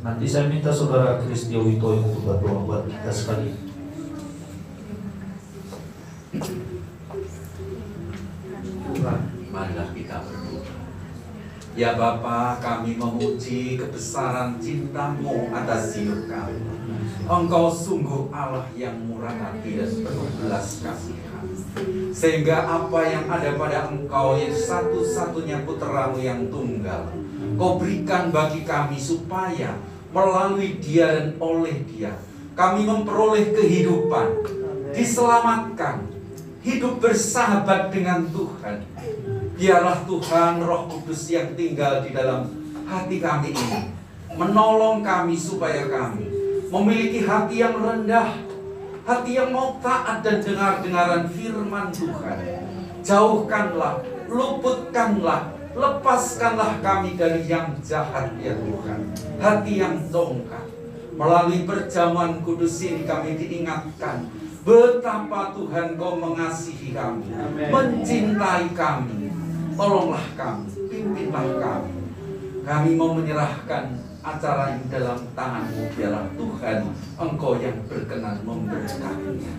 Nanti saya minta Saudara Kristio Witoyo untuk berdoa buat kita sekali. Marilah kita berdoa. Ya Bapa, kami memuji kebesaran cinta-Mu atas hidup kami. Engkau sungguh Allah yang murah hati dan penuh belas kasihan, sehingga apa yang ada pada Engkau yang satu-satunya putra-Mu yang tunggal, Kau berikan bagi kami supaya melalui Dia dan oleh Dia kami memperoleh kehidupan, diselamatkan, hidup bersahabat dengan Tuhan. Biarlah Tuhan Roh Kudus yang tinggal di dalam hati kami ini menolong kami supaya kami memiliki hati yang rendah, hati yang mau taat dan dengar-dengaran firman Tuhan. Jauhkanlah, luputkanlah, lepaskanlah kami dari yang jahat ya Tuhan. Hati yang dongkak. Melalui perjamuan kudus ini kami diingatkan betapa Tuhan Kau mengasihi kami, mencintai kami. Tolonglah kami, pimpinlah kami. Kami mau menyerahkan acara ini dalam tangan-Mu. Biarlah Tuhan Engkau yang berkenan memberkatinya.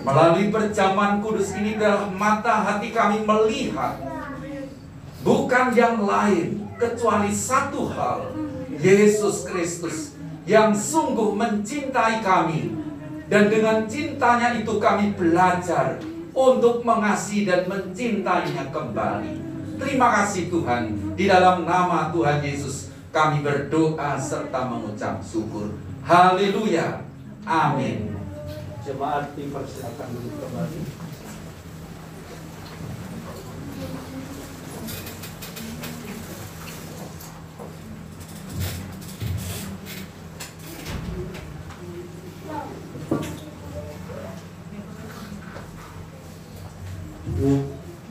Melalui perjamuan kudus ini biarlah mata hati kami melihat bukan yang lain kecuali satu hal, Yesus Kristus yang sungguh mencintai kami. Dan dengan cintanya itu kami belajar untuk mengasihi dan mencintainya kembali. Terima kasih Tuhan. Di dalam nama Tuhan Yesus kami berdoa serta mengucap syukur. Haleluya. Amin. Jemaat dipersilakan duduk kembali.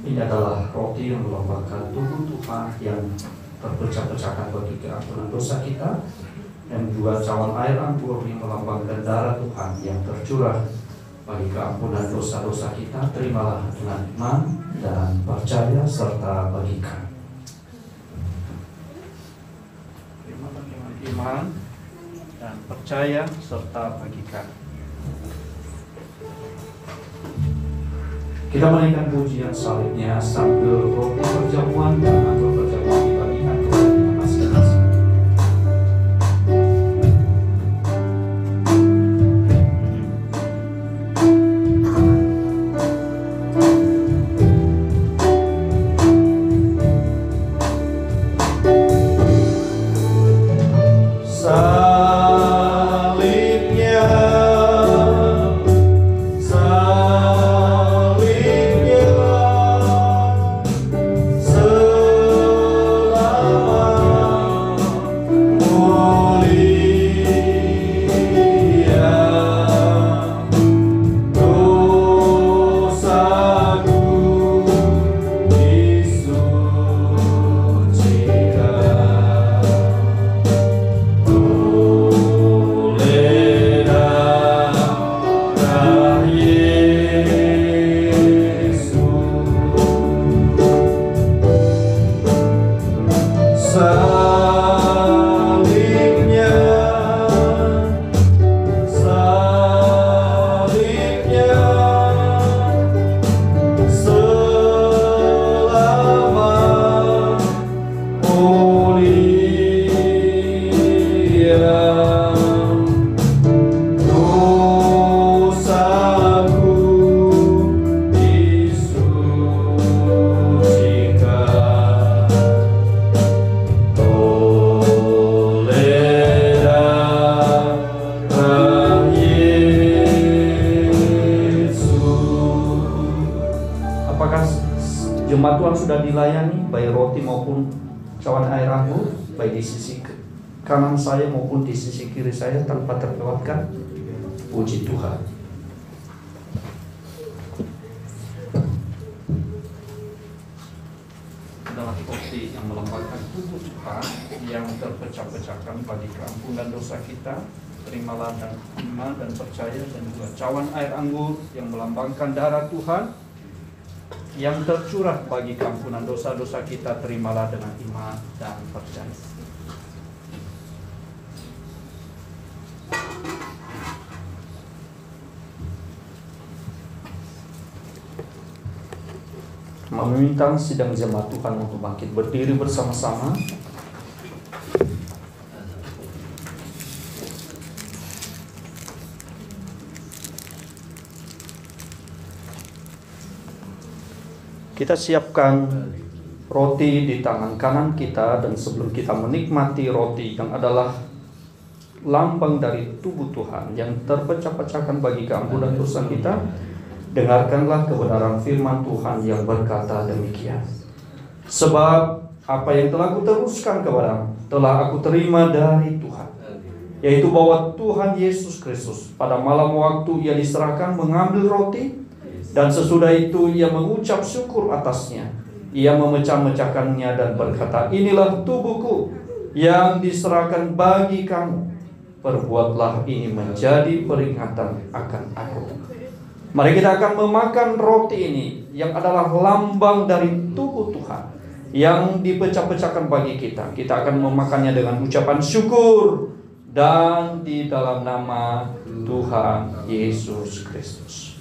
Ini adalah roti yang melambangkan tubuh Tuhan yang terpecah-pecahkan bagi keampunan dosa kita, dan juga cawan air anggur yang melambangkan darah Tuhan yang tercurah bagi keampunan dosa-dosa kita. Terimalah dengan iman dan percaya serta bagikan. Terimalah dengan iman dan percaya serta bagikan. Kita menaikkan pujian salibnya sambil roti perjamuan dan anggur perjamuan dibagikan kepada kita masing-masing. Jemaat Tuhan sudah dilayani, baik roti maupun cawan air anggur, baik di sisi kanan saya maupun di sisi kiri saya tanpa terlewatkan. Puji Tuhan. Adalah roti yang melambangkan tubuh Tuhan yang terpecah-pecahkan bagi keampunan dosa kita. Terimalah dan iman dan percaya, dan juga cawan air anggur yang melambangkan darah Tuhan yang tercurah bagi keampunan dosa-dosa kita. Terimalah dengan iman dan percaya. meminta sidang jemaat Tuhan untuk bangkit berdiri bersama-sama. Kita siapkan roti di tangan kanan kita, dan sebelum kita menikmati roti yang adalah lambang dari tubuh Tuhan yang terpecah-pecahkan bagi keampunan dosa kita, dengarkanlah kebenaran firman Tuhan yang berkata demikian. Sebab apa yang telah kuteruskan kepadamu telah aku terima dari Tuhan, yaitu bahwa Tuhan Yesus Kristus pada malam waktu ia diserahkan mengambil roti, dan sesudah itu ia mengucap syukur atasnya. Ia memecah-mecahkannya dan berkata, inilah tubuhku yang diserahkan bagi kamu. Perbuatlah ini menjadi peringatan akan aku. Mari kita akan memakan roti ini yang adalah lambang dari tubuh Tuhan yang dipecah-pecahkan bagi kita. Kita akan memakannya dengan ucapan syukur dan di dalam nama Tuhan Yesus Kristus.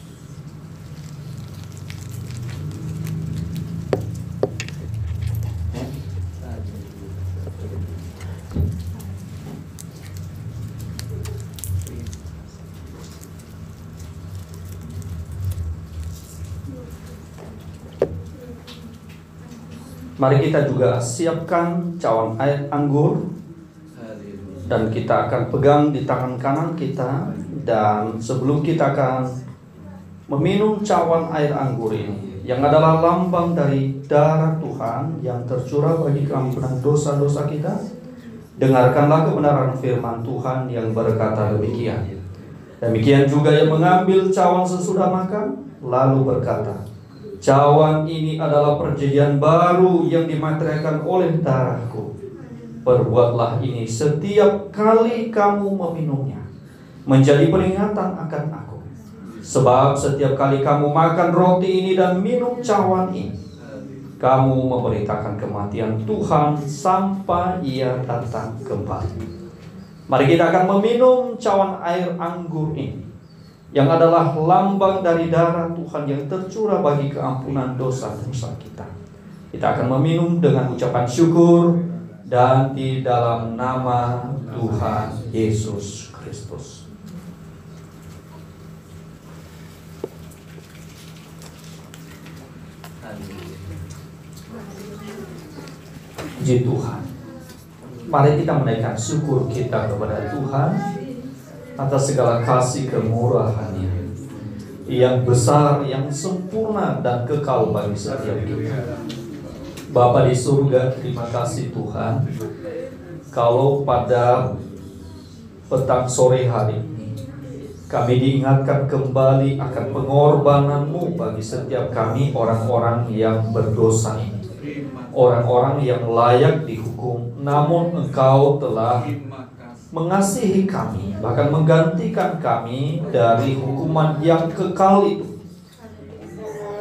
Mari kita juga siapkan cawan air anggur, dan kita akan pegang di tangan kanan kita. Dan sebelum kita akan meminum cawan air anggur ini yang adalah lambang dari darah Tuhan yang tercurah bagi keampunan dosa-dosa kita, dengarkanlah kebenaran firman Tuhan yang berkata demikian. Demikian juga yang mengambil cawan sesudah makan, lalu berkata, cawan ini adalah perjanjian baru yang dimaterialkan oleh darahku. Perbuatlah ini setiap kali kamu meminumnya, menjadi peringatan akan aku. Sebab setiap kali kamu makan roti ini dan minum cawan ini, kamu memberitakan kematian Tuhan sampai ia datang kembali. Mari kita akan meminum cawan air anggur ini yang adalah lambang dari darah Tuhan yang tercurah bagi keampunan dosa-dosa kita. Kita akan meminum dengan ucapan syukur dan di dalam nama Tuhan Yesus Kristus. Puji Tuhan. Mari kita menaikkan syukur kita kepada Tuhan atas segala kasih kemurahan-Nya yang besar, yang sempurna dan kekal bagi setiap kita. Bapa di surga, terima kasih Tuhan, kalau pada petang sore hari ini kami diingatkan kembali akan pengorbanan-Mu bagi setiap kami, orang-orang yang berdosa ini, orang-orang yang layak dihukum, namun Engkau telah mengasihi kami, bahkan menggantikan kami dari hukuman yang kekal itu.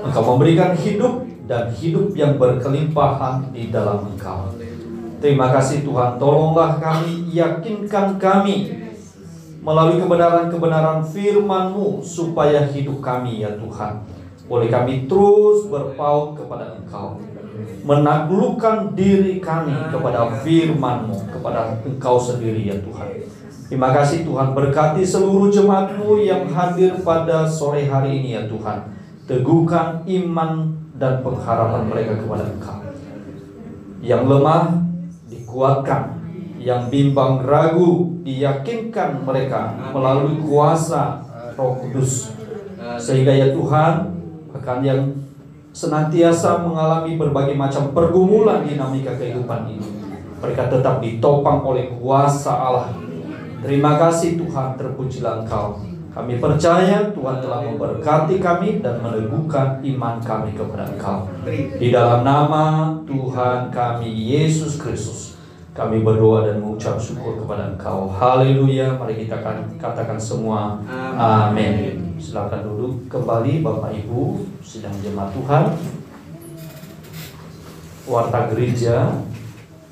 Engkau memberikan hidup, dan hidup yang berkelimpahan di dalam Engkau. Terima kasih Tuhan, tolonglah kami, yakinkan kami melalui kebenaran-kebenaran firman-Mu, supaya hidup kami ya Tuhan, boleh kami terus berpaut kepada Engkau, menaklukkan diri kami kepada firman-Mu, kepada Engkau sendiri ya Tuhan. Terima kasih Tuhan, berkati seluruh jemaat-Mu yang hadir pada sore hari ini ya Tuhan. Teguhkan iman dan pengharapan mereka kepada Engkau. Yang lemah dikuatkan, yang bimbang ragu diyakinkan mereka melalui kuasa Roh Kudus, sehingga ya Tuhan, bahkan yang senantiasa mengalami berbagai macam pergumulan dinamika kehidupan ini, mereka tetap ditopang oleh kuasa Allah. Terima kasih Tuhan, terpujilah Engkau. Kami percaya Tuhan telah memberkati kami dan meneguhkan iman kami kepada Engkau. Di dalam nama Tuhan kami Yesus Kristus, kami berdoa dan mengucap syukur kepada Engkau. Haleluya. Mari kita akan katakan semua amin. Silakan duduk kembali Bapak Ibu sidang jemaat Tuhan. Warta gereja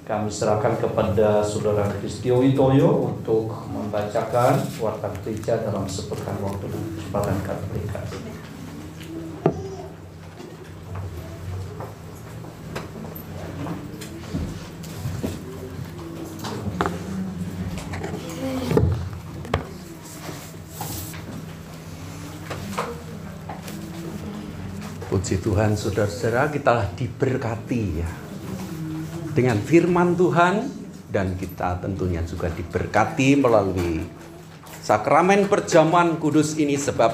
kami serahkan kepada Saudara Kristio Witoyo untuk membacakan warta gereja dalam sepekan waktu kesempatan kami berikan. Puji Tuhan, saudara-saudara, kita diberkati ya dengan firman Tuhan, dan kita tentunya juga diberkati melalui sakramen perjamuan kudus ini, sebab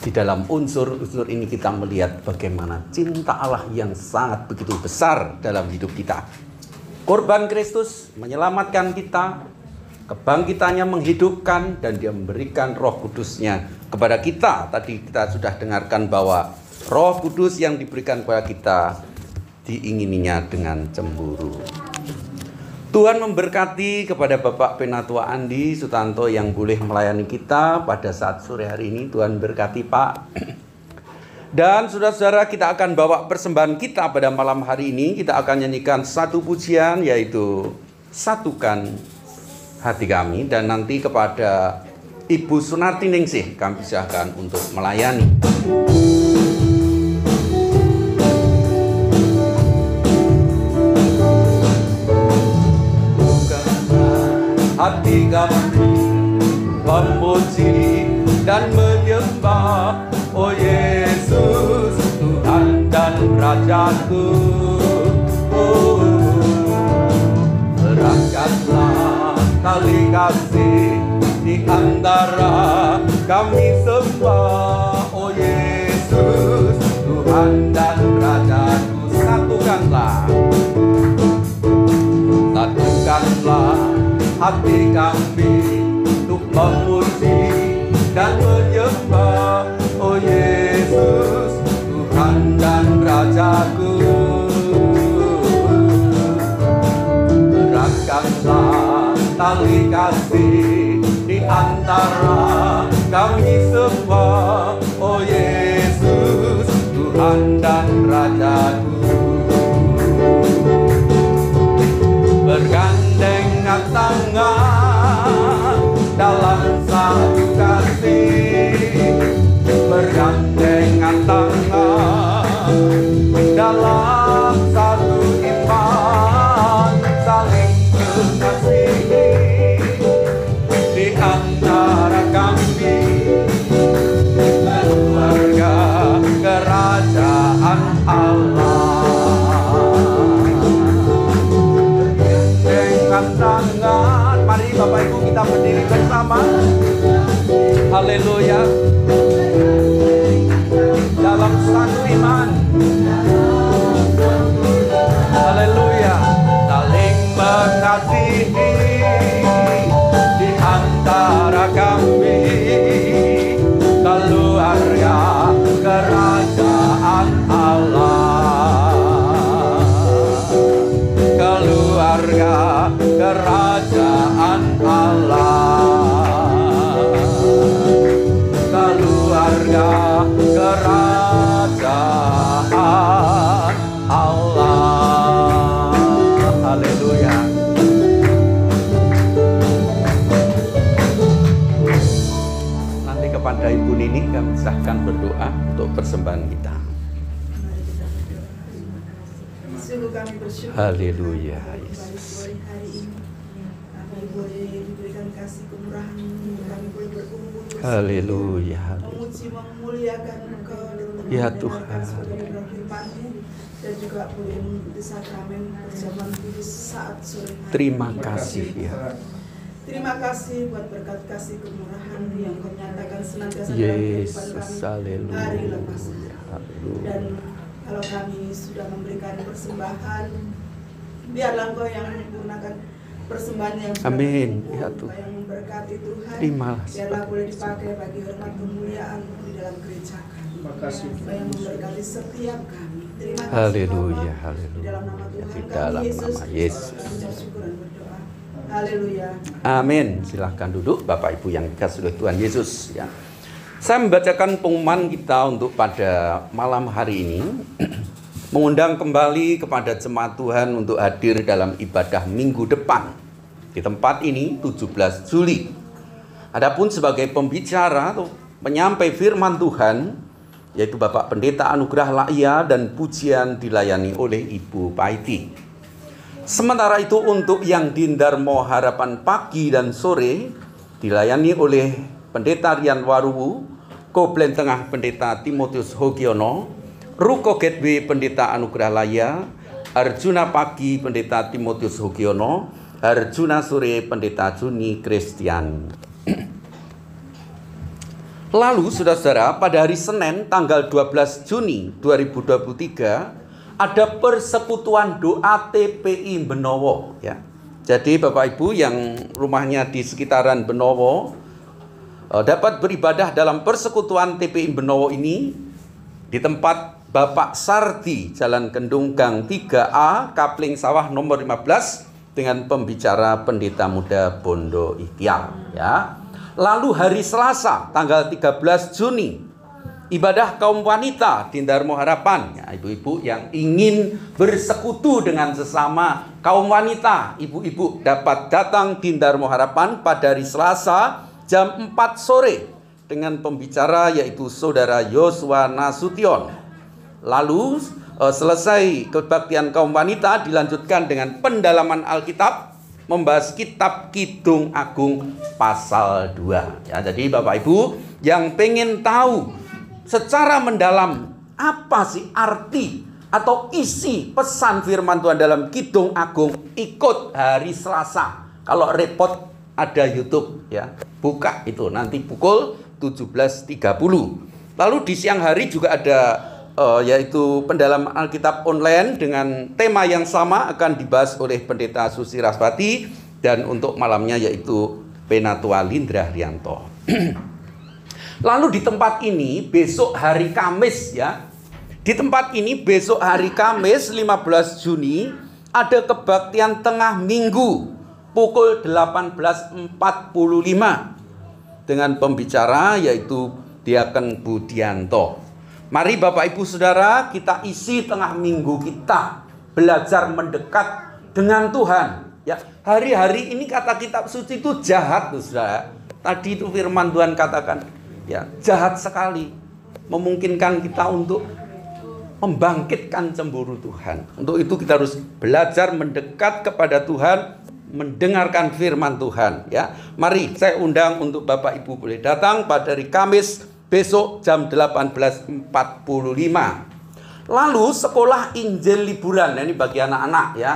di dalam unsur-unsur ini kita melihat bagaimana cinta Allah yang sangat begitu besar dalam hidup kita. Korban Kristus menyelamatkan kita, kebangkitannya menghidupkan, dan Dia memberikan Roh Kudus-Nya kepada kita. Tadi kita sudah dengarkan bahwa Roh Kudus yang diberikan kepada kita diingininya dengan cemburu. Tuhan memberkati kepada Bapak Penatua Andi Sutanto yang boleh melayani kita pada saat sore hari ini. Tuhan berkati Pak. Dan saudara-saudara, kita akan bawa persembahan kita pada malam hari ini. Kita akan nyanyikan satu pujian, yaitu Satukan Hati Kami. Dan nanti kepada Ibu Sunarti Ningsih kami silakan untuk melayani. Hati kami memuji dan menyembah, oh Yesus, Tuhan dan Rajaku. Oh, eratkanlah tali kasih di antara kami semua, oh Yesus, Tuhan dan Rajaku. Satukanlah hati kami untuk memuji dan menyembah, oh Yesus, Tuhan dan Rajaku. Eratkanlah tali kasih di antara kami semua, oh Yesus, Tuhan dan Rajaku. Bergandengan tangan dalam satu kasih, bergandengan tangan dalam satu iman, saling mengasihi di antara kami, keluarga kerajaan Allah. Tangan, mari Bapak Ibu kita berdiri bersama. Haleluya. Dalam satu iman. Haleluya. Saling mengasihi di antara kami, keluarga kerajaan Allah. Keluarga kerajaan Allah, keluarga kerajaan Allah. Haleluya. Nanti kepada Ibu Nini kami sahkan berdoa untuk persembahan kita. Kami bersyukur. Haleluya. Yesus. Kami boleh diberikan kasih kemurahan, kami boleh berkumpul bersama. Haleluya. Memuji memuliakan Engkau dan Ya Tuhan. Dan juga boleh mengikuti sakramen perjamuan kudus saat sore hari. Terima kasih ya. Terima kasih buat berkat kasih kemurahan yang Kau nyatakan senantiasa dalam Yesus. kehidupan kami Haleluya. hari lepas hari. Haleluya. Dan kalau kami sudah memberikan persembahan, biarlah Engkau yang menyempurnakan persembahan yang sudah Amin. berkumpul, Ya Tuhan. yang memberkati Tuhan. Terimalah Biarlah sebagai boleh dipakai bagi hormat kemuliaan di dalam gereja kami. Terima kasih. Yang memberkati setiap kami. Terima kasih Haleluya, Bapa. haleluya. Di dalam nama Tuhan Di kami dalam Yesus nama Kristus, Yesus. kami ucap syukur dan berdoa. Haleluya. Amin. Silahkan duduk Bapak Ibu yang dikasihi oleh Tuhan Yesus ya. Saya membacakan pengumuman kita untuk pada malam hari ini. Mengundang kembali kepada jemaat Tuhan untuk hadir dalam ibadah minggu depan di tempat ini 17 Juli. Adapun sebagai pembicara atau penyampai firman Tuhan, yaitu Bapak Pendeta Anugrah La'ia, dan pujian dilayani oleh Ibu Paiti. Sementara itu untuk yang di Darmo Harapan pagi dan sore dilayani oleh Pendeta Rian Waruwu, Koblen Tengah Pendeta Timotius Hogiono, Ruko Gateway Pendeta Anugerah Laya, Arjuna Pagi Pendeta Timotius Hogiono, Arjuna Sore Pendeta Juni Christian. Lalu saudara-saudara, pada hari Senin tanggal 12 Juni 2023 ada persekutuan doa TPI Benowo ya. Jadi Bapak Ibu yang rumahnya di sekitaran Benowo dapat beribadah dalam persekutuan TPI Benowo ini di tempat Bapak Sardi, Jalan Kendung Gang 3A, Kapling Sawah nomor 15 dengan pembicara Pendeta Muda Bondo Ikhtiar ya. Lalu hari Selasa tanggal 13 Juni ibadah kaum wanita di Darmo Harapan ya, ibu-ibu yang ingin bersekutu dengan sesama kaum wanita, ibu-ibu dapat datang di Darmo Harapan pada hari Selasa jam 4 sore dengan pembicara yaitu Saudara Yosua Nasution. Lalu selesai kebaktian kaum wanita dilanjutkan dengan pendalaman Alkitab, membahas kitab Kidung Agung pasal 2 ya. Jadi Bapak Ibu yang pengen tahu secara mendalam apa sih arti atau isi pesan firman Tuhan dalam Kidung Agung, ikut hari Selasa. Kalau repot ada YouTube ya, buka itu nanti pukul 17.30. Lalu di siang hari juga ada yaitu pendalaman Alkitab online dengan tema yang sama akan dibahas oleh Pendeta Susi Raspati, dan untuk malamnya yaitu Penatua Lindra Rianto. Lalu di tempat ini besok hari Kamis ya. Di tempat ini besok hari Kamis 15 Juni ada kebaktian tengah minggu pukul 18.45 dengan pembicara yaitu Diaken Budianto. Mari Bapak Ibu Saudara, kita isi tengah minggu kita belajar mendekat dengan Tuhan. Ya, hari-hari ini kata kitab suci itu jahat, Saudara. Tadi itu firman Tuhan katakan, ya, jahat sekali. Memungkinkan kita untuk membangkitkan cemburu Tuhan. Untuk itu kita harus belajar mendekat kepada Tuhan, mendengarkan firman Tuhan, ya. Mari saya undang untuk Bapak Ibu boleh datang pada hari Kamis besok jam 18.45. Lalu sekolah Injil liburan, ini bagi anak-anak ya.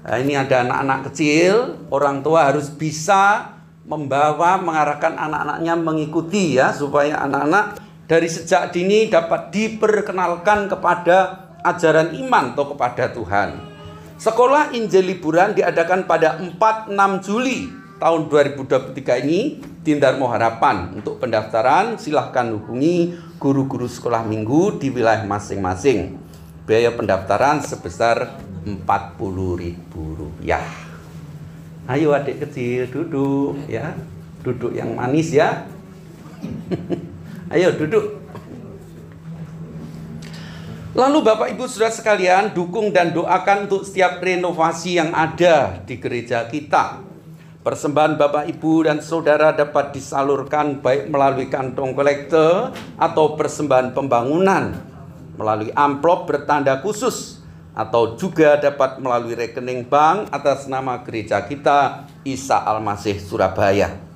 Nah, ini ada anak-anak kecil, orang tua harus bisa membawa, mengarahkan anak-anaknya mengikuti ya, supaya anak-anak dari sejak dini dapat diperkenalkan kepada ajaran iman atau kepada Tuhan. Sekolah Injil liburan diadakan pada 4-6 Juli tahun 2023 ini di Darmo Harapan. Untuk pendaftaran silahkan hubungi guru-guru sekolah minggu di wilayah masing-masing. Biaya pendaftaran sebesar Rp40.000. Ayo adik kecil duduk ya. Duduk yang manis ya. Ayo duduk. Lalu Bapak Ibu Saudara sekalian, dukung dan doakan untuk setiap renovasi yang ada di gereja kita. Persembahan Bapak Ibu dan Saudara dapat disalurkan baik melalui kantong kolektor atau persembahan pembangunan, melalui amplop bertanda khusus, atau juga dapat melalui rekening bank atas nama gereja kita Isa Al-Masih Surabaya.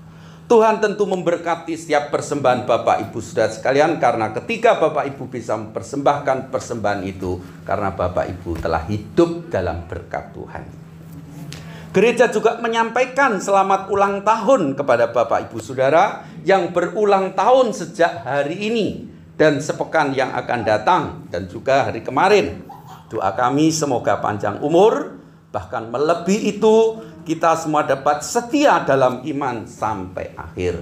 Tuhan tentu memberkati setiap persembahan Bapak Ibu Saudara sekalian, karena ketika Bapak Ibu bisa mempersembahkan persembahan itu karena Bapak Ibu telah hidup dalam berkat Tuhan. Gereja juga menyampaikan selamat ulang tahun kepada Bapak Ibu Saudara yang berulang tahun sejak hari ini dan sepekan yang akan datang dan juga hari kemarin. Doa kami semoga panjang umur, bahkan melebihi itu kita semua dapat setia dalam iman sampai akhir.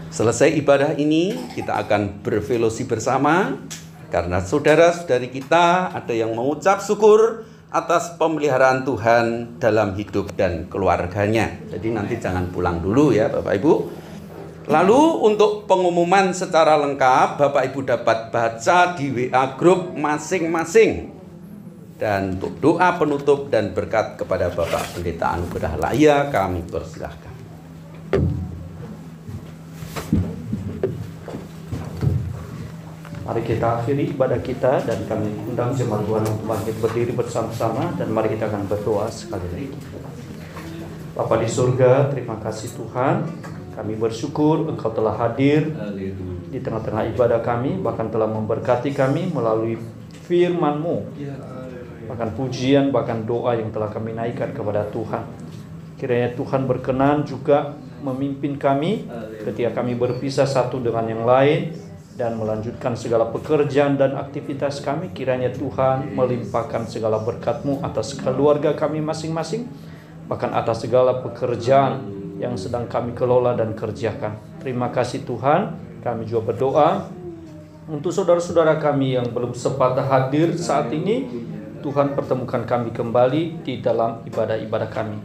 Selesai ibadah ini kita akan berfellowship bersama, karena saudara-saudari kita ada yang mengucap syukur atas pemeliharaan Tuhan dalam hidup dan keluarganya. Jadi nanti jangan pulang dulu ya Bapak Ibu. Lalu untuk pengumuman secara lengkap Bapak Ibu dapat baca di WA grup masing-masing. Dan untuk doa penutup dan berkat kepada Bapak Pendeta Anugerah Laya kami persilahkan. Mari kita akhiri ibadah kita dan kami undang jemaat Tuhan untuk bangkit berdiri bersama-sama, dan mari kita akan berdoa sekali lagi. Bapa di surga, terima kasih Tuhan Kami bersyukur Engkau telah hadir di tengah-tengah ibadah kami, bahkan telah memberkati kami melalui firman-Mu, bahkan pujian, bahkan doa yang telah kami naikkan kepada Tuhan. Kiranya Tuhan berkenan juga memimpin kami ketika kami berpisah satu dengan yang lain dan melanjutkan segala pekerjaan dan aktivitas kami. Kiranya Tuhan melimpahkan segala berkat-Mu atas keluarga kami masing-masing, bahkan atas segala pekerjaan yang sedang kami kelola dan kerjakan. Terima kasih Tuhan. Kami juga berdoa untuk saudara-saudara kami yang belum sempat hadir saat ini. Tuhan pertemukan kami kembali di dalam ibadah-ibadah kami.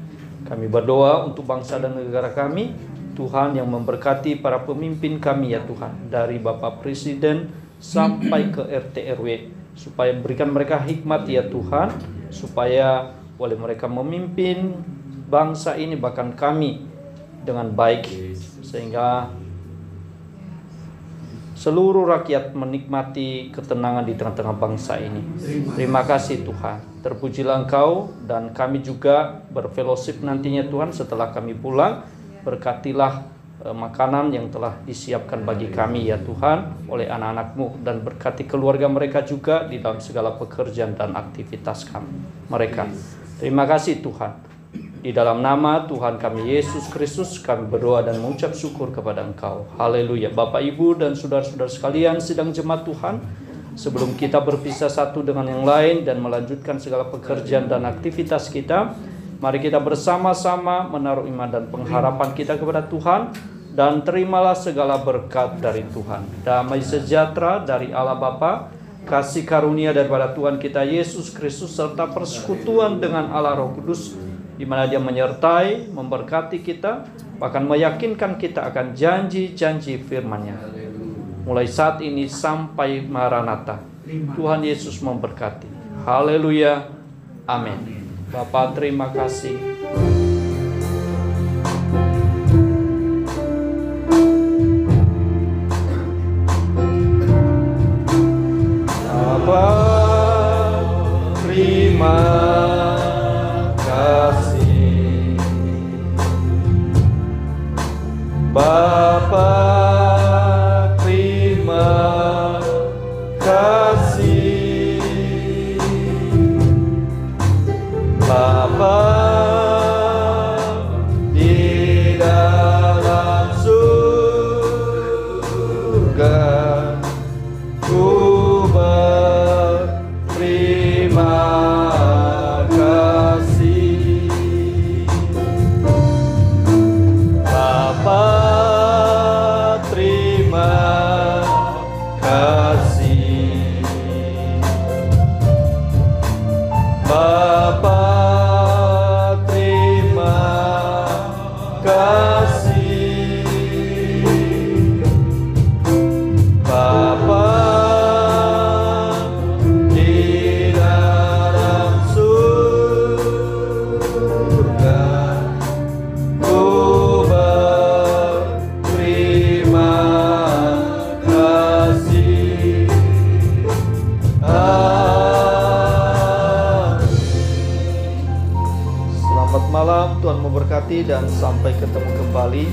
Kami berdoa untuk bangsa dan negara kami, Tuhan, yang memberkati para pemimpin kami ya Tuhan, dari Bapak Presiden sampai ke RT RW, supaya berikan mereka hikmat ya Tuhan, supaya boleh mereka memimpin bangsa ini, bahkan kami, dengan baik, sehingga seluruh rakyat menikmati ketenangan di tengah-tengah bangsa ini. Terima kasih Tuhan. Terpujilah Engkau, dan kami juga berfellowship nantinya Tuhan setelah kami pulang. Berkatilah makanan yang telah disiapkan bagi kami ya Tuhan oleh anak-anak-Mu, dan berkati keluarga mereka juga di dalam segala pekerjaan dan aktivitas mereka. Terima kasih Tuhan. Di dalam nama Tuhan kami Yesus Kristus kami berdoa dan mengucap syukur kepada Engkau. Haleluya. Bapak, Ibu, dan saudara-saudara sekalian sidang jemaat Tuhan, sebelum kita berpisah satu dengan yang lain dan melanjutkan segala pekerjaan dan aktivitas kita, mari kita bersama-sama menaruh iman dan pengharapan kita kepada Tuhan, dan terimalah segala berkat dari Tuhan. Damai sejahtera dari Allah Bapa, kasih karunia daripada Tuhan kita Yesus Kristus, serta persekutuan dengan Allah Roh Kudus, di mana Dia menyertai, memberkati kita, bahkan meyakinkan kita akan janji-janji firman-Nya. Mulai saat ini sampai Maranatha, Tuhan Yesus memberkati. Haleluya. Amin. Bapak, terima kasih. Bapak, terima kasih. Bapa, terima kasih. Bapa di dalam surga, ku berterima kasih. Bapa, terima kasih. Bapa, terima kasih. Bapa di dalam surga, ku berterima kasih. Selamat malam, Tuhan memberkati, dan sampai ketemu kembali.